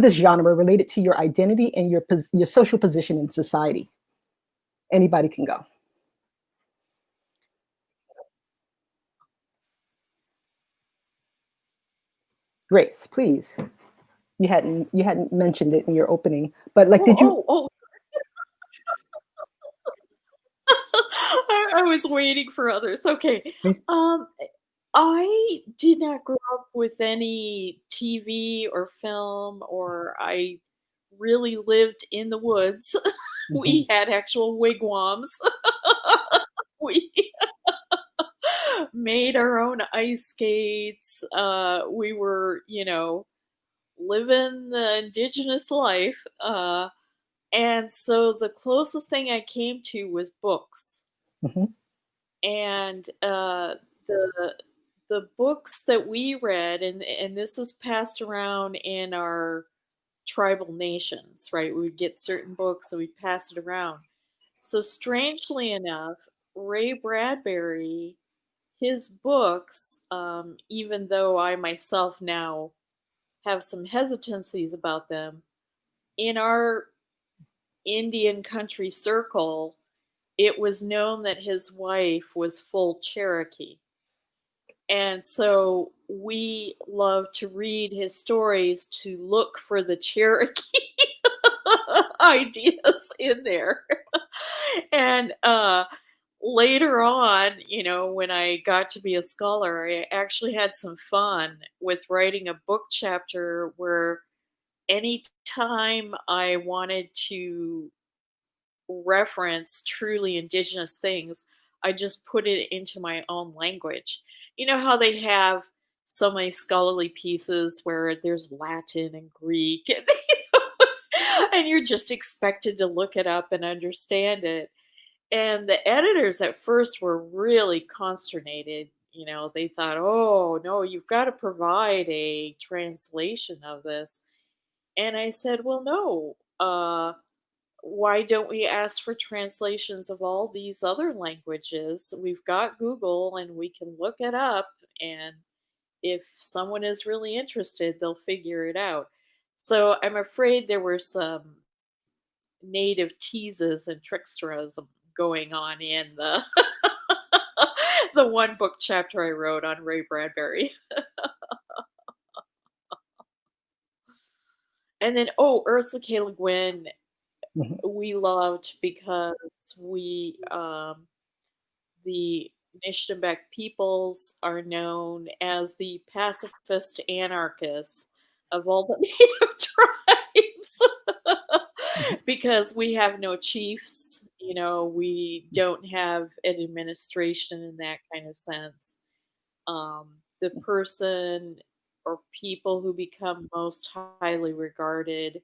S1: this genre related to your identity and your social position in society? Anybody can go. Grace, please. You hadn't mentioned it in your opening, but like, did you?
S7: I was waiting for others. Okay. I did not grow up with any TV or film, or I really lived in the woods. We had actual wigwams. We made our own ice skates. We were, living the indigenous life. And so the closest thing I came to was books. And the books that we read, and this was passed around in our tribal nations, right? We would get certain books and we'd pass it around. So strangely enough, Ray Bradbury, his books, even though I myself now have some hesitancies about them, in our Indian country circle, it was known that his wife was full Cherokee. And so we love to read his stories to look for the Cherokee ideas in there. And later on, when I got to be a scholar, I actually had some fun with writing a book chapter where anytime I wanted to reference truly indigenous things, I just put it into my own language. you know how they have so many scholarly pieces where there's Latin and Greek, and, and you're just expected to look it up and understand it. And the editors at first were really consternated. They thought, oh, no, you've got to provide a translation of this. And I said, well, no. Why don't we ask for translations of all these other languages? We've got Google and we can look it up. And if someone is really interested, they'll figure it out. So I'm afraid there were some native teases and tricksterism going on in the the one book chapter I wrote on Ray Bradbury. And then, Ursula K. Le Guin, we loved because the Anishinaabe peoples are known as the pacifist anarchists of all the native tribes because we have no chiefs, we don't have an administration in that kind of sense. The person or people who become most highly regarded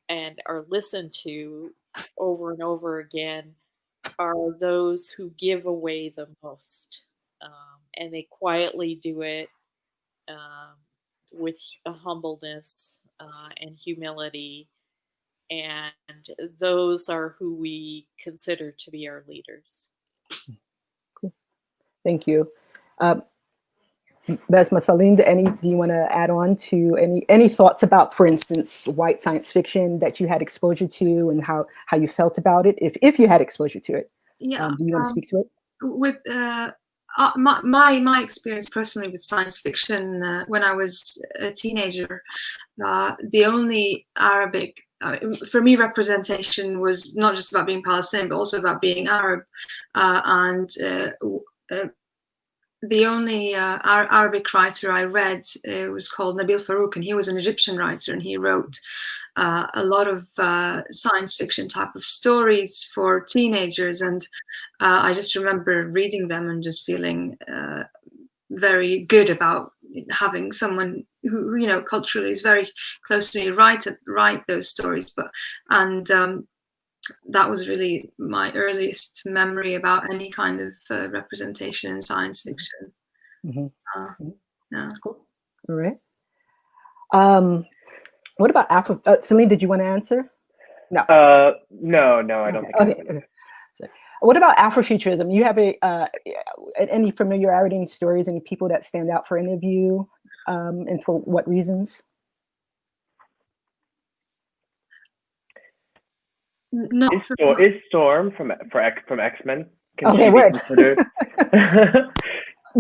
S7: and are listened to over and over again are those who give away the most. And they quietly do it with a humbleness and humility. And those are who we consider to be our leaders.
S1: Cool. Thank you. Basma, Saleem, do you want to add on to any thoughts about, for instance, white science fiction that you had exposure to and how you felt about it, if you had exposure to it?
S8: Yeah.
S1: Do you want to speak to it?
S8: With my experience personally with science fiction when I was a teenager, the only Arabic, for me, representation was not just about being Palestinian, but also about being Arab, and the only Arabic writer I read was called Nabil Farouk, and he was an Egyptian writer, and he wrote a lot of science fiction type of stories for teenagers. And I just remember reading them and just feeling very good about having someone who, culturally is very close to me write those stories. That was really my earliest memory about any kind of representation in science fiction. Yeah.
S1: Cool. All right. What about Afro? Saleem, did you want to answer? No.
S9: No, I don't think.
S1: Okay. What about Afrofuturism? You have any familiarity, any stories, any people that stand out for any of you, and for what reasons?
S8: No.
S9: Is Storm from X-Men?
S1: Okay, word.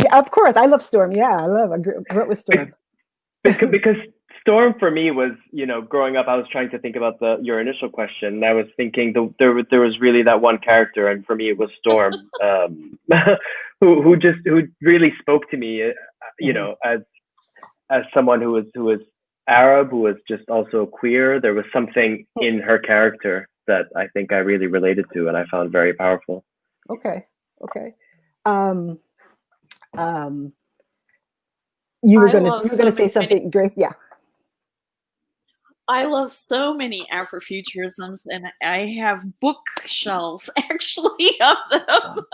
S1: Yeah, of course. I love Storm. Yeah, I grew up with Storm.
S9: Because Storm for me was, growing up, I was trying to think about your initial question. And I was thinking there was really that one character, and for me it was Storm, who really spoke to me, as someone who was Arab, who was just also queer. There was something in her character that I think I really related to, and I found very powerful.
S1: Okay. You were going to say something, Grace? Yeah.
S7: I love so many Afrofuturisms, and I have bookshelves actually of them.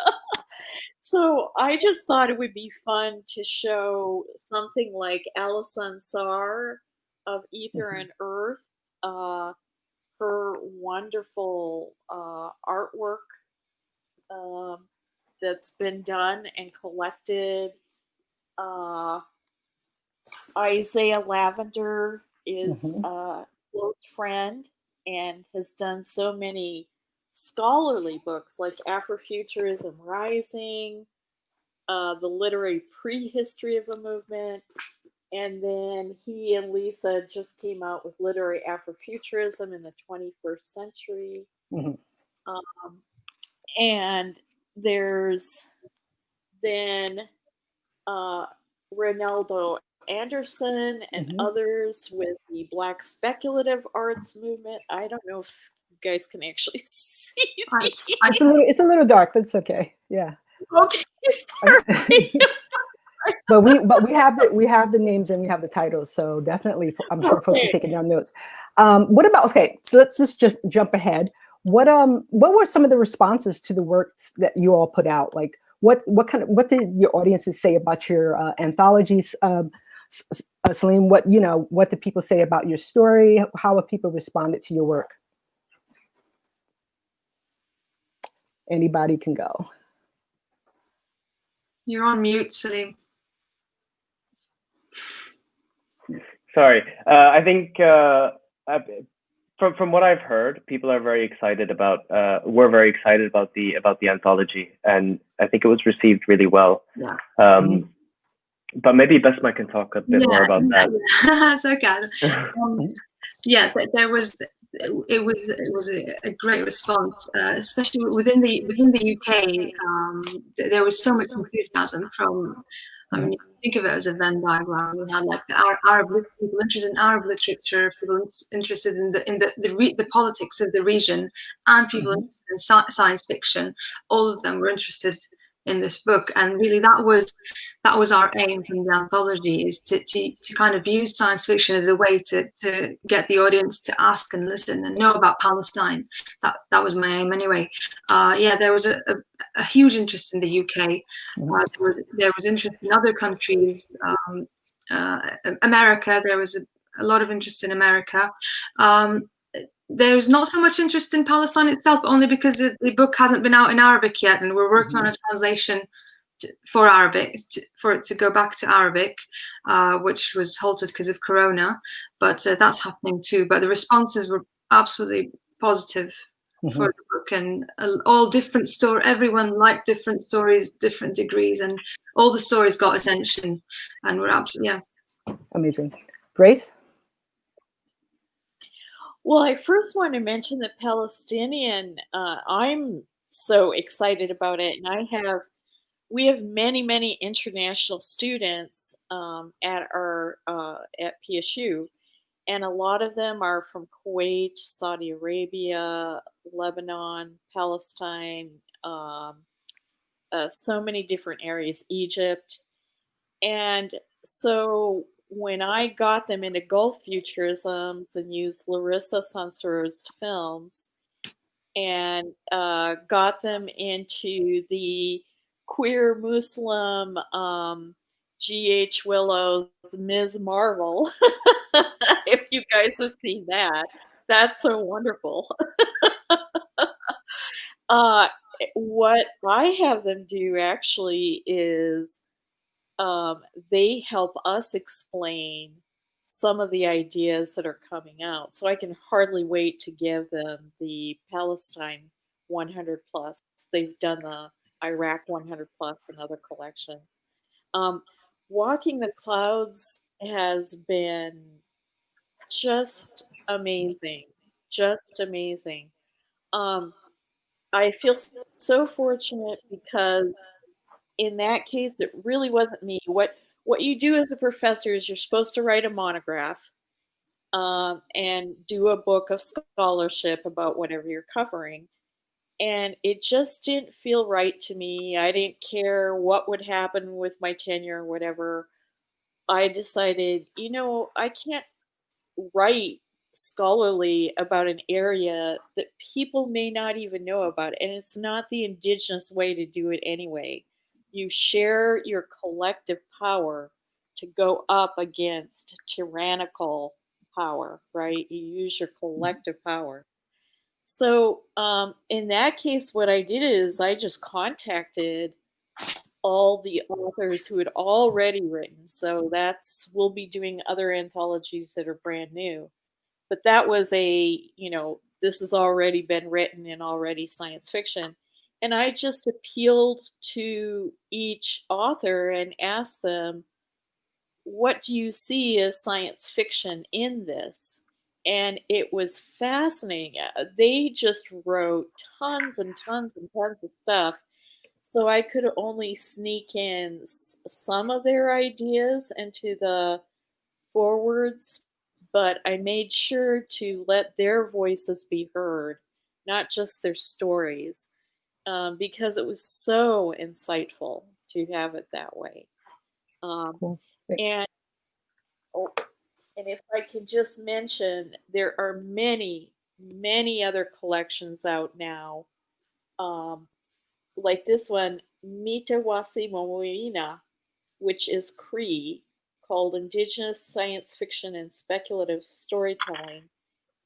S7: So I just thought it would be fun to show something like Alison Saar of Ether and Earth, her wonderful artwork that's been done and collected. Isaiah Lavender is a close friend and has done so many scholarly books like Afrofuturism Rising, the literary prehistory of a movement, and then he and Lisa just came out with literary Afrofuturism in the 21st century. And there's then Ronaldo Anderson and others with the Black speculative arts movement. I don't know if you guys can actually see
S1: It's a little dark, but it's okay. Yeah.
S7: Okay, sorry.
S1: but we have the names and we have the titles, so definitely I'm sure folks are taking down notes. What about, okay, so let's just jump ahead. What were some of the responses to the works that you all put out? Like what did your audiences say about your anthologies? Saleem, what did people say about your story? How have people responded to your work? Anybody can go.
S8: You're on mute, Saleem.
S9: Sorry, I think from what I've heard, people are very excited about. Were very excited about the anthology, and I think it was received really well.
S8: Yeah.
S9: But maybe Basma can talk a bit more about that.
S8: That's okay. Yeah, there was. It was a great response, especially within the UK. There was so much enthusiasm from. I mean, think of it as a Venn diagram. We had like the Arab people interested in Arab literature, people interested in the politics of the region, and people interested in science fiction. All of them were interested in this book, and really that was our aim from the anthology, is to kind of use science fiction as a way to get the audience to ask and listen and know about Palestine. That was my aim anyway. There was a huge interest in the UK. There was interest in other countries. America, there was a lot of interest in America. There's not so much interest in Palestine itself, only because the book hasn't been out in Arabic yet, and we're working on a translation for Arabic, for it to go back to Arabic, which was halted because of Corona, but that's happening too. But the responses were absolutely positive for the book, and all different stories. Everyone liked different stories, different degrees, and all the stories got attention, and we're absolutely
S1: amazing. Grace?
S7: Well, I first want to mention the Palestinian. I'm so excited about it, and we have many international students at our at PSU, and a lot of them are from Kuwait, Saudi Arabia, Lebanon, Palestine, so many different areas, Egypt, and so when I got them into Gulf Futurisms and used Larissa Sansur's films and got them into the queer Muslim G.H. Willow's Ms. Marvel, if you guys have seen that, that's so wonderful. What I have them do actually is they help us explain some of the ideas that are coming out. So I can hardly wait to give them the Palestine 100 plus. They've done the Iraq 100 plus and other collections. Walking the Clouds has been just amazing, just amazing. I feel so fortunate because in that case, it really wasn't me. What you do as a professor is you're supposed to write a monograph and do a book of scholarship about whatever you're covering. And it just didn't feel right to me. I didn't care what would happen with my tenure or whatever. I decided, I can't write scholarly about an area that people may not even know about. And it's not the indigenous way to do it anyway. You share your collective power to go up against tyrannical power, right? You use your collective power. So in that case, what I did is I just contacted all the authors who had already written. So we'll be doing other anthologies that are brand new. But that was this has already been written and already science fiction. And I just appealed to each author and asked them, what do you see as science fiction in this? And it was fascinating. They just wrote tons and tons and tons of stuff. So I could only sneak in some of their ideas into the forwards, but I made sure to let their voices be heard, not just their stories. Because it was so insightful to have it that way.
S1: Cool.
S7: And oh, and if I can just mention, there are many, many other collections out now, um, like this one, Mitawasi Momoina, which is Cree, called Indigenous Science Fiction and Speculative Storytelling,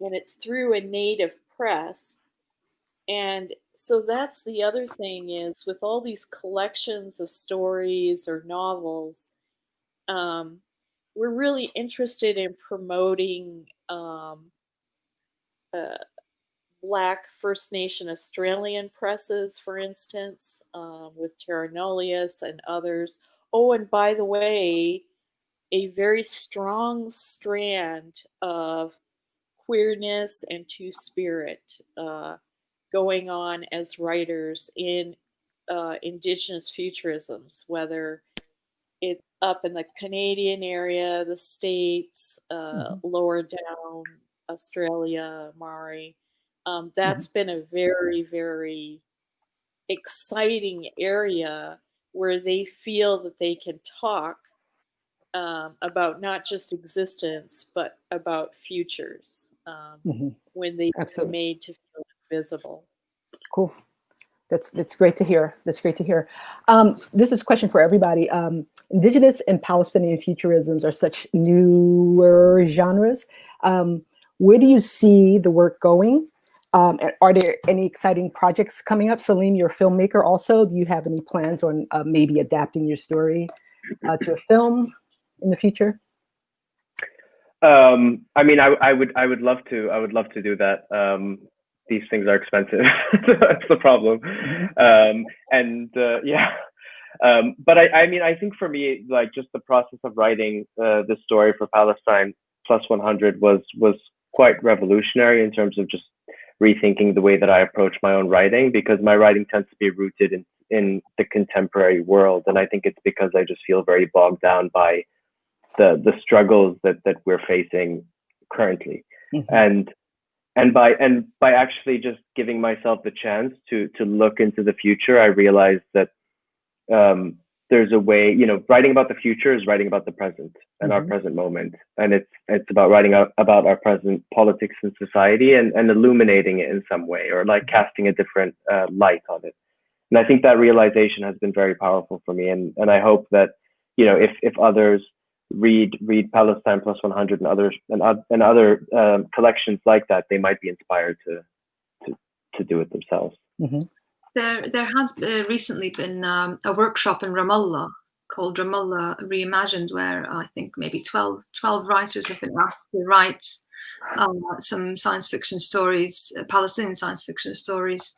S7: and it's through a native press. And so that's the other thing is with all these collections of stories or novels, um, we're really interested in promoting uh, Black First Nation Australian presses, for instance, with Terra Nullius and others. Oh, and by the way, a very strong strand of queerness and two spirit going on as writers in Indigenous Futurisms, whether it's up in the Canadian area, the States, lower down Australia, Maori. That's been a very, very exciting area where they feel that they can talk about not just existence, but about futures when they've been
S1: Absolutely.
S7: made to feel invisible.
S1: Cool. That's great to hear. That's great to hear. This is a question for everybody. Indigenous and Palestinian futurisms are such newer genres. Where do you see the work going? And are there any exciting projects coming up? Saleem, you're a filmmaker also. Do you have any plans on maybe adapting your story to a film in the future?
S9: I mean, I would love to. I would love to do that. These things are expensive. That's the problem. Yeah. But I mean, I think for me, like just the process of writing the story for Palestine plus 100 was quite revolutionary in terms of just rethinking the way that I approach my own writing, because my writing tends to be rooted in the contemporary world, and I think it's because I just feel very bogged down by the struggles that we're facing currently, and by actually just giving myself the chance to look into the future, I realized that there's a way, writing about the future is writing about the present and our present moment, and it's about writing about our present politics and society and illuminating it in some way, or like casting a different light on it. And I think that realization has been very powerful for me, and I hope that if others read Palestine plus 100 and other collections like that, they might be inspired to do it themselves.
S8: There has recently been a workshop in Ramallah called Ramallah Reimagined, where I think maybe 12 writers have been asked to write some science fiction stories, Palestinian science fiction stories,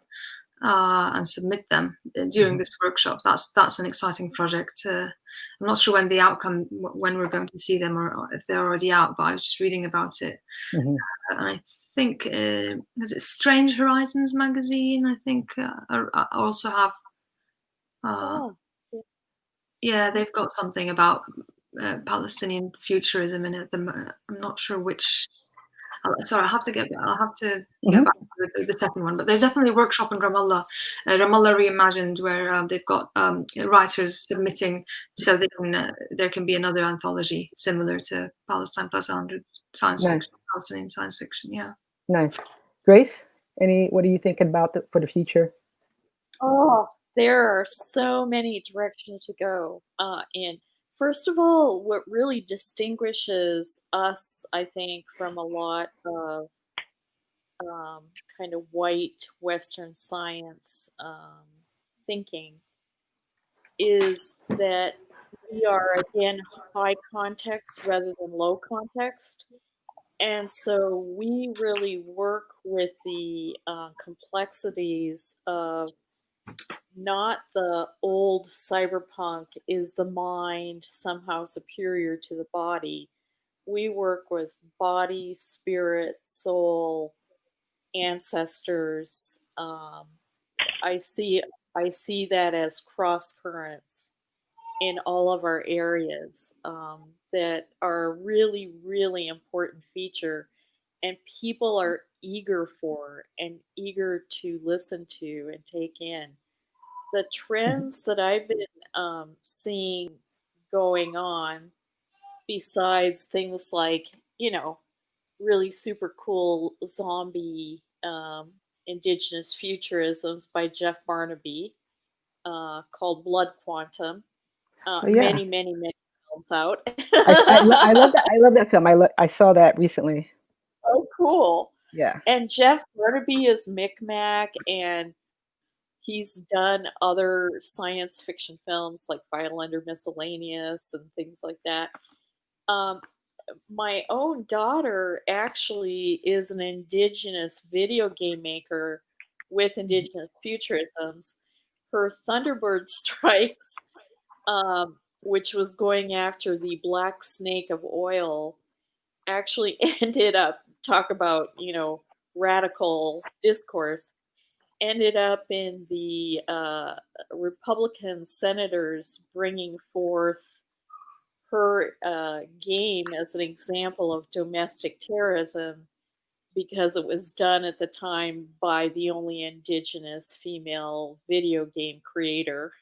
S8: and submit them during this workshop. That's an exciting project. I'm not sure when we're going to see them, or if they're already out, but I was just reading about it. And I think, is it Strange Horizons magazine? I think I also have, they've got something about Palestinian futurism in it. I'm not sure which. Sorry, I'll have to get back to the second one. But there's definitely a workshop in Ramallah, Ramallah Reimagined, where they've got writers submitting, so there can be another anthology similar to Palestine plus 100 science fiction, Palestinian science fiction. Yeah.
S1: Nice. Grace, what are you thinking about for the future?
S7: Oh, there are so many directions to go in. First of all, what really distinguishes us, I think, from a lot of kind of white Western science thinking is that we are, again, high context rather than low context. And so we really work with the complexities of not the old cyberpunk, is the mind somehow superior to the body. We work with body, spirit, soul, ancestors. I see that as cross currents in all of our areas that are a really, really important feature, and people are eager for and eager to listen to and take in. The trends that I've been seeing going on besides things like, really super cool zombie Indigenous Futurisms by Jeff Barnaby called Blood Quantum.
S1: Oh, yeah.
S7: Many, many, many films out.
S1: I love that. I love that film. I saw that recently.
S7: Oh, cool.
S1: Yeah.
S7: And Jeff Barnaby is Micmac, and he's done other science fiction films like File Under Miscellaneous and things like that. My own daughter actually is an Indigenous video game maker with Indigenous Futurisms. Her Thunderbird Strikes, which was going after the black snake of oil, actually ended up, talk about, radical discourse, ended up in the Republican senators bringing forth her game as an example of domestic terrorism because it was done at the time by the only Indigenous female video game creator.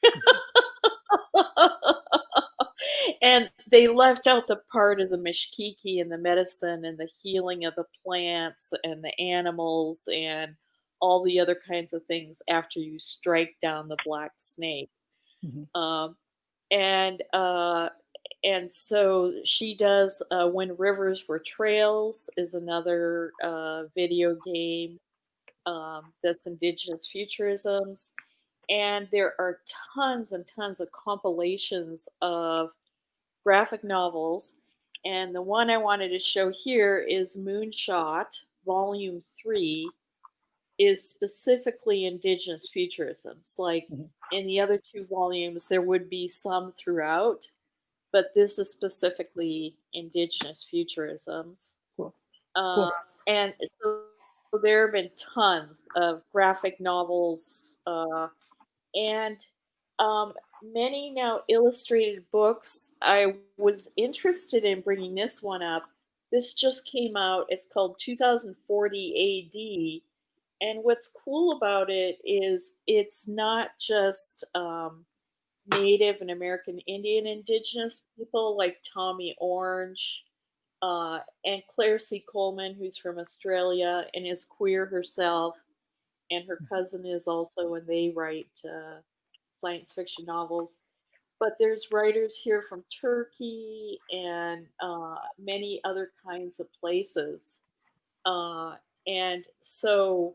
S7: And they left out the part of the mishkiki and the medicine and the healing of the plants and the animals and all the other kinds of things after you strike down the black snake.
S1: Mm-hmm.
S7: And so she does When Rivers Were Trails is another video game that's Indigenous Futurisms. And there are tons and tons of compilations of graphic novels. And the one I wanted to show here is Moonshot, Volume 3, is specifically Indigenous Futurisms. Like in the other two volumes, there would be some throughout, but this is specifically Indigenous Futurisms.
S1: Cool.
S7: And so there have been tons of graphic novels and many now illustrated books. I was interested in bringing this one up. This just came out. It's called 2040 AD. And what's cool about it is it's not just Native and American Indian Indigenous people like Tommy Orange and Claire C. Coleman, who's from Australia and is queer herself. And her cousin is also, and they write science fiction novels. But there's writers here from Turkey and many other kinds of places. And so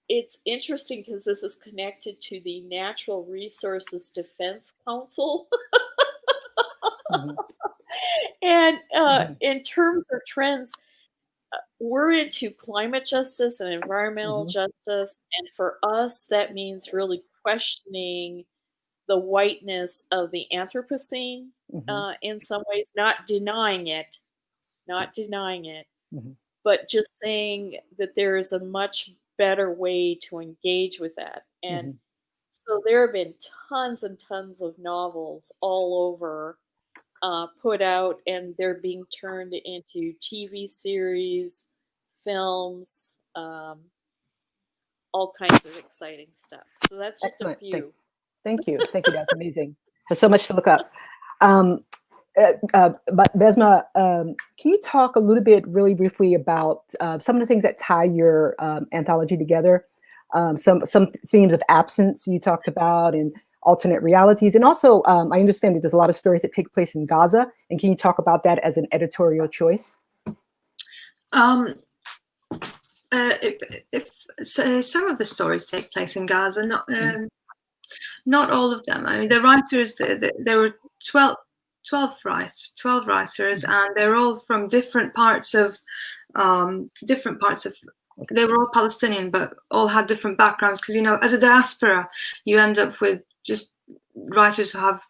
S7: it's interesting because this is connected to the Natural Resources Defense Council.
S1: Mm-hmm.
S7: And in terms of trends, we're into climate justice and environmental justice. And for us, that means really questioning the whiteness of the Anthropocene in some ways, not denying it, but just saying that there is a much better way to engage with that. And so there have been tons and tons of novels all over put out, and they're being turned into TV series, films, all kinds of exciting stuff. So that's just
S1: Excellent.
S7: a few.
S1: Thank you. That's amazing. There's so much to look up. But Basma, can you talk a little bit really briefly about some of the things that tie your anthology together? Some themes of absence you talked about and alternate realities. And also, I understand that there's a lot of stories that take place in Gaza. And can you talk about that as an editorial choice?
S8: So some of the stories take place in Gaza, not all of them. I mean, the writers, there were 12 writers, and they're all from different parts of. They were all Palestinian, but all had different backgrounds. Because as a diaspora, you end up with just writers who have,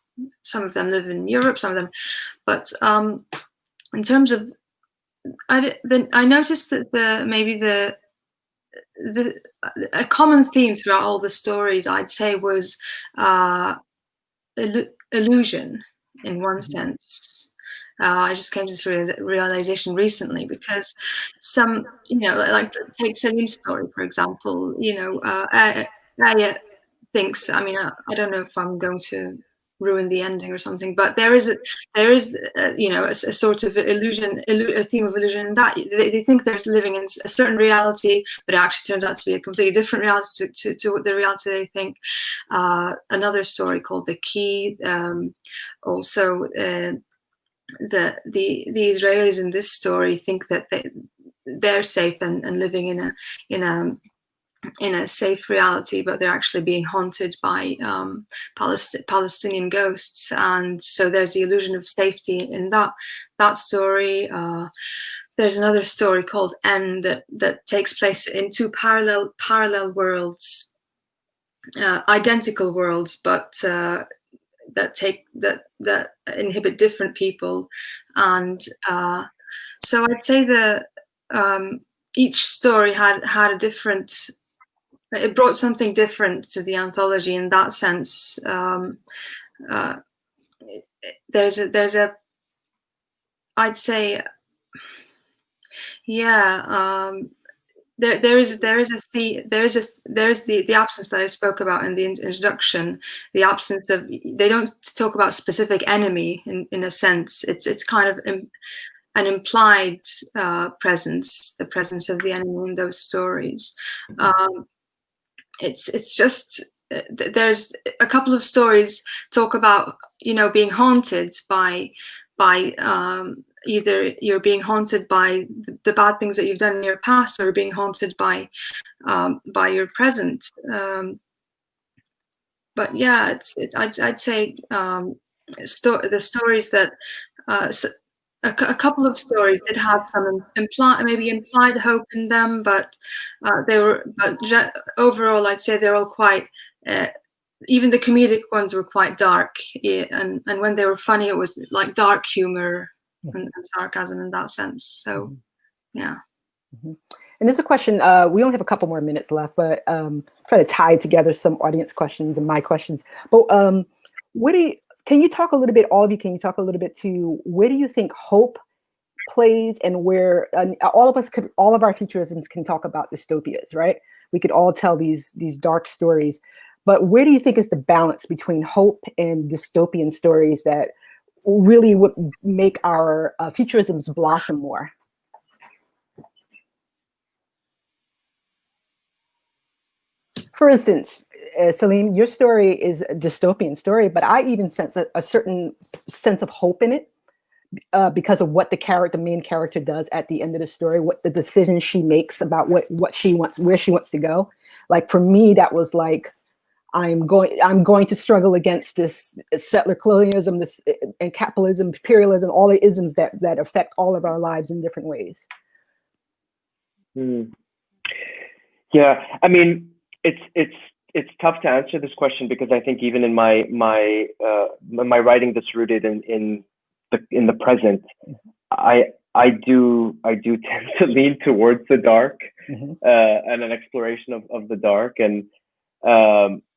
S8: some of them live in Europe, some of them, but in terms of, I noticed that a common theme throughout all the stories, I'd say, was illusion in one sense. I just came to this realization recently because some, like take Saleem's story, for example, Aya thinks, I don't know if I'm going to ruin the ending or something. But there is you know, a sort of illusion, a theme of illusion in that they think they're living in a certain reality, but it actually turns out to be a completely different reality to the reality they think. Another story called The Key, also. The Israelis in this story think that they're safe and living in a safe reality, but they're actually being haunted by Palestinian ghosts, and so there's the illusion of safety in that story. There's another story called N that takes place in two parallel worlds, identical worlds, but that inhibit different people, and so I'd say that each story had a different. It brought something different to the anthology in that sense. There's a I'd say, yeah. There's the absence that I spoke about in the introduction. The absence of, they don't talk about specific enemy in a sense. It's kind of an implied presence, the presence of the enemy in those stories. It's just, there's a couple of stories talk about, you know, being haunted by either you're being haunted by the bad things that you've done in your past, or being haunted by your present. But yeah, I'd say the stories that a couple of stories did have some implied hope in them, but overall I'd say they're all quite. Even the comedic ones were quite dark, and when they were funny, it was like dark humor and sarcasm in that sense. So, yeah.
S1: And there's a question. We only have a couple more minutes left, but try to tie together some audience questions and my questions. But can you talk a little bit? All of you, can you talk a little bit to where do you think hope plays, and where all of our futurisms can talk about dystopias, right? We could all tell these dark stories. But where do you think is the balance between hope and dystopian stories that really would make our futurisms blossom more? For instance, Saleem, your story is a dystopian story, but I even sense a certain sense of hope in it because of what the main character does at the end of the story, what the decisions she makes about what she wants, where she wants to go. Like for me, that was like, I'm going to struggle against this settler colonialism, and capitalism, imperialism, all the isms that affect all of our lives in different ways.
S9: Yeah, I mean, it's tough to answer this question because I think even in my writing that's rooted in the present, I do tend to lean towards the dark and an exploration of the dark,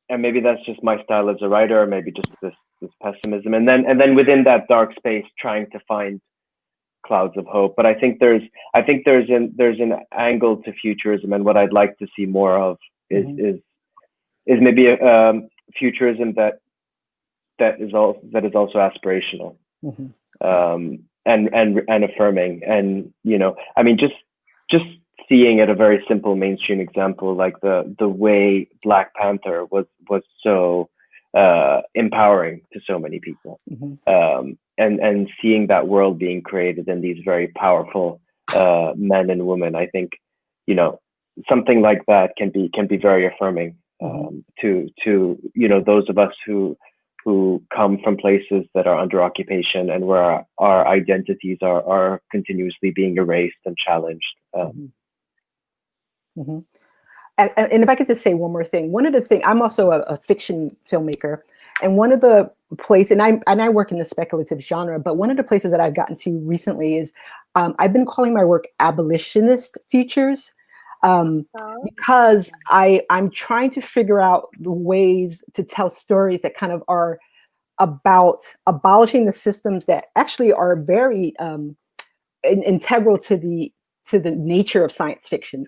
S9: and maybe that's just my style as a writer, or maybe just this pessimism, and then within that dark space, trying to find clouds of hope. But I think there's an angle to futurism, and what I'd like to see more of is maybe a futurism that is also aspirational, and affirming, and you know, I mean, just seeing at a very simple mainstream example, like the way Black Panther was so empowering to so many people, and seeing that world being created in these very powerful men and women, I think, you know, something like that can be very affirming to you know, those of us who come from places that are under occupation and where our identities are continuously being erased and challenged.
S1: And if I could just say one more thing, I'm also a fiction filmmaker, and one of the places, and I work in the speculative genre, but one of the places that I've gotten to recently is I've been calling my work abolitionist futures, because I'm trying to figure out the ways to tell stories that kind of are about abolishing the systems that actually are very integral to the nature of science fiction.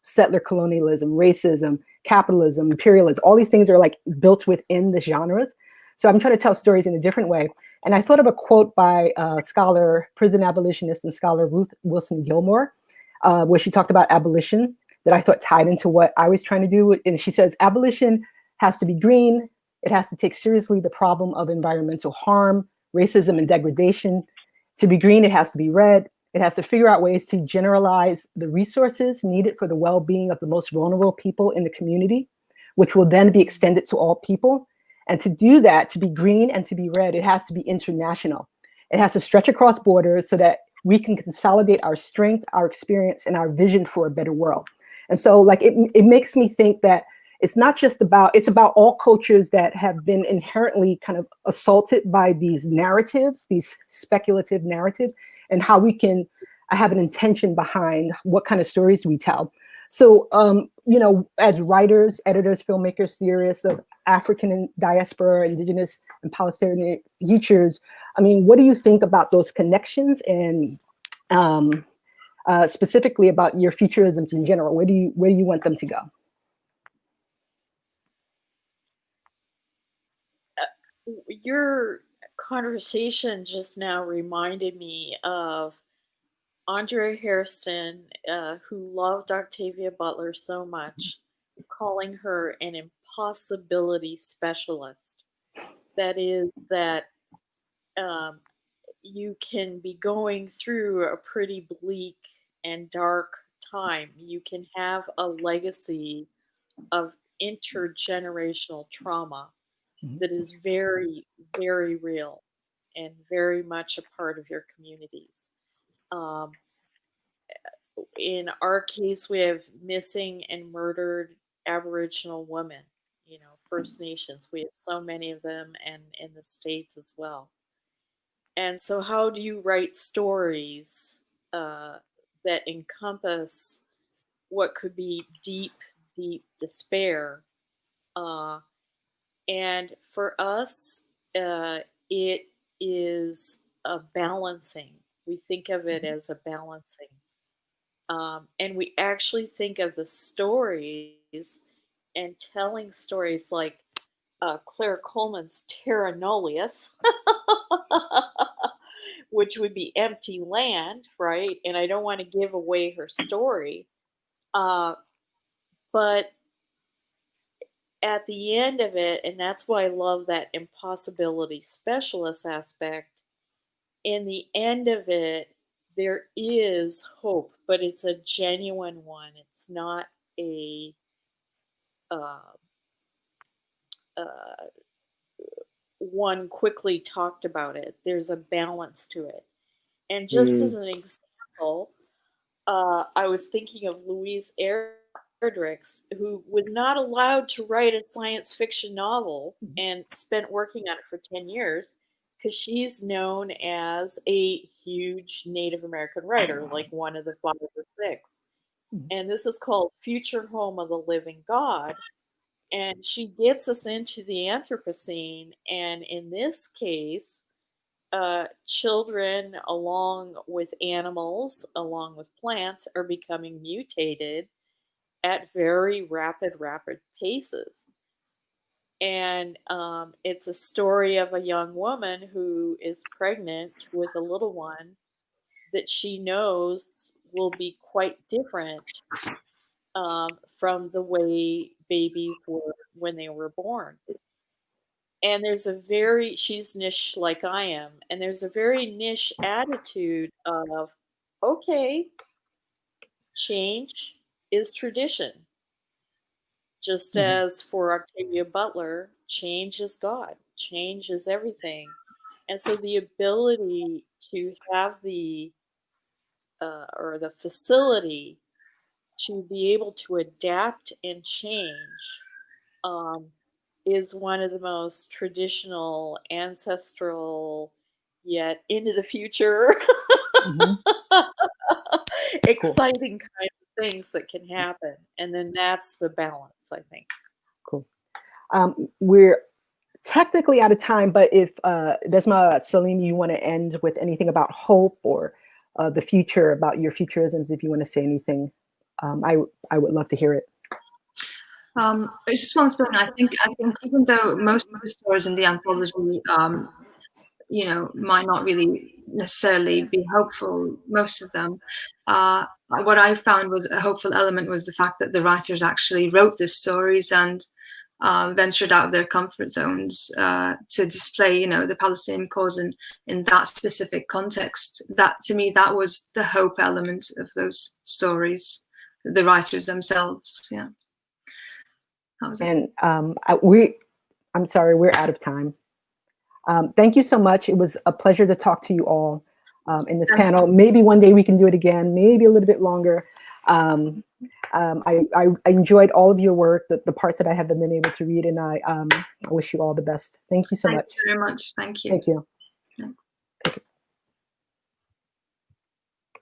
S1: Settler colonialism, racism, capitalism, imperialism, all these things are like built within the genres. So I'm trying to tell stories in a different way. And I thought of a quote by scholar, prison abolitionist and scholar Ruth Wilson Gilmore, where she talked about abolition that I thought tied into what I was trying to do. And she says, abolition has to be green. It has to take seriously the problem of environmental harm, racism, and degradation. To be green, it has to be red. It has to figure out ways to generalize the resources needed for the well-being of the most vulnerable people in the community, which will then be extended to all people. And to do that, to be green and to be red, it has to be international. It has to stretch across borders so that we can consolidate our strength, our experience, and our vision for a better world. And so like it makes me think that it's not just about, it's about all cultures that have been inherently kind of assaulted by these narratives, these speculative narratives, and how we can have an intention behind what kind of stories we tell. So, you know, as writers, editors, filmmakers, theorists of African diaspora, Indigenous and Palestinian futures, I mean, what do you think about those connections, and specifically about your futurisms in general? Where do you want them to go?
S7: Your conversation just now reminded me of Andrea Hairston, who loved Octavia Butler so much, calling her an impossibility specialist. That is that you can be going through a pretty bleak and dark time. You can have a legacy of intergenerational trauma that is very, very real and very much a part of your communities. In our case, we have missing and murdered Aboriginal women, you know, First Nations. We have so many of them, and in the States as well. And so how do you write stories that encompass what could be deep, deep despair? And for us, it is a balancing. We think of it as a balancing. And we actually think of the stories and telling stories like Claire Coleman's Terra Nullius, which would be empty land, right? And I don't want to give away her story. But at the end of it, and that's why I love that impossibility specialist aspect, in the end of it, there is hope, but it's a genuine one. It's not a one quickly talked about it. There's a balance to it. And just as an example, I was thinking of Louise Erdrichs, who was not allowed to write a science fiction novel and spent working on it for 10 years because she's known as a huge Native American writer, like one of the 5 or 6. And this is called Future Home of the Living God. And she gets us into the Anthropocene. And in this case, children, along with animals, along with plants, are becoming mutated at very rapid paces. And it's a story of a young woman who is pregnant with a little one that she knows will be quite different from the way babies were when they were born. And she's niche like I am, and there's a very niche attitude of, okay, change is tradition. Just as for Octavia Butler, change is God, change is everything. And so the ability to have the facility to be able to adapt and change is one of the most traditional, ancestral, yet into the future, exciting kinds of things that can happen. And then that's the balance, I think.
S1: Cool. We're technically out of time, but if Basma, Saleem, you want to end with anything about hope or the future, about your futurisms, if you want to say anything, I would love to hear it.
S8: I just want to say, I think even though most of the stories in the anthology, you know, might not really necessarily be hopeful, most of them, what I found was a hopeful element was the fact that the writers actually wrote these stories and ventured out of their comfort zones to display, you know, the Palestinian cause in that specific context. That, to me, that was the hope element of those stories, the writers themselves. Yeah. That was it.
S1: And I'm sorry, we're out of time. Thank you so much. It was a pleasure to talk to you all in this panel. Maybe one day we can do it again, maybe a little bit longer. I enjoyed all of your work, the parts that I haven't been able to read, and I wish you all the best. Thank you so much.
S8: Thank you very much. Thank you.
S1: Thank you.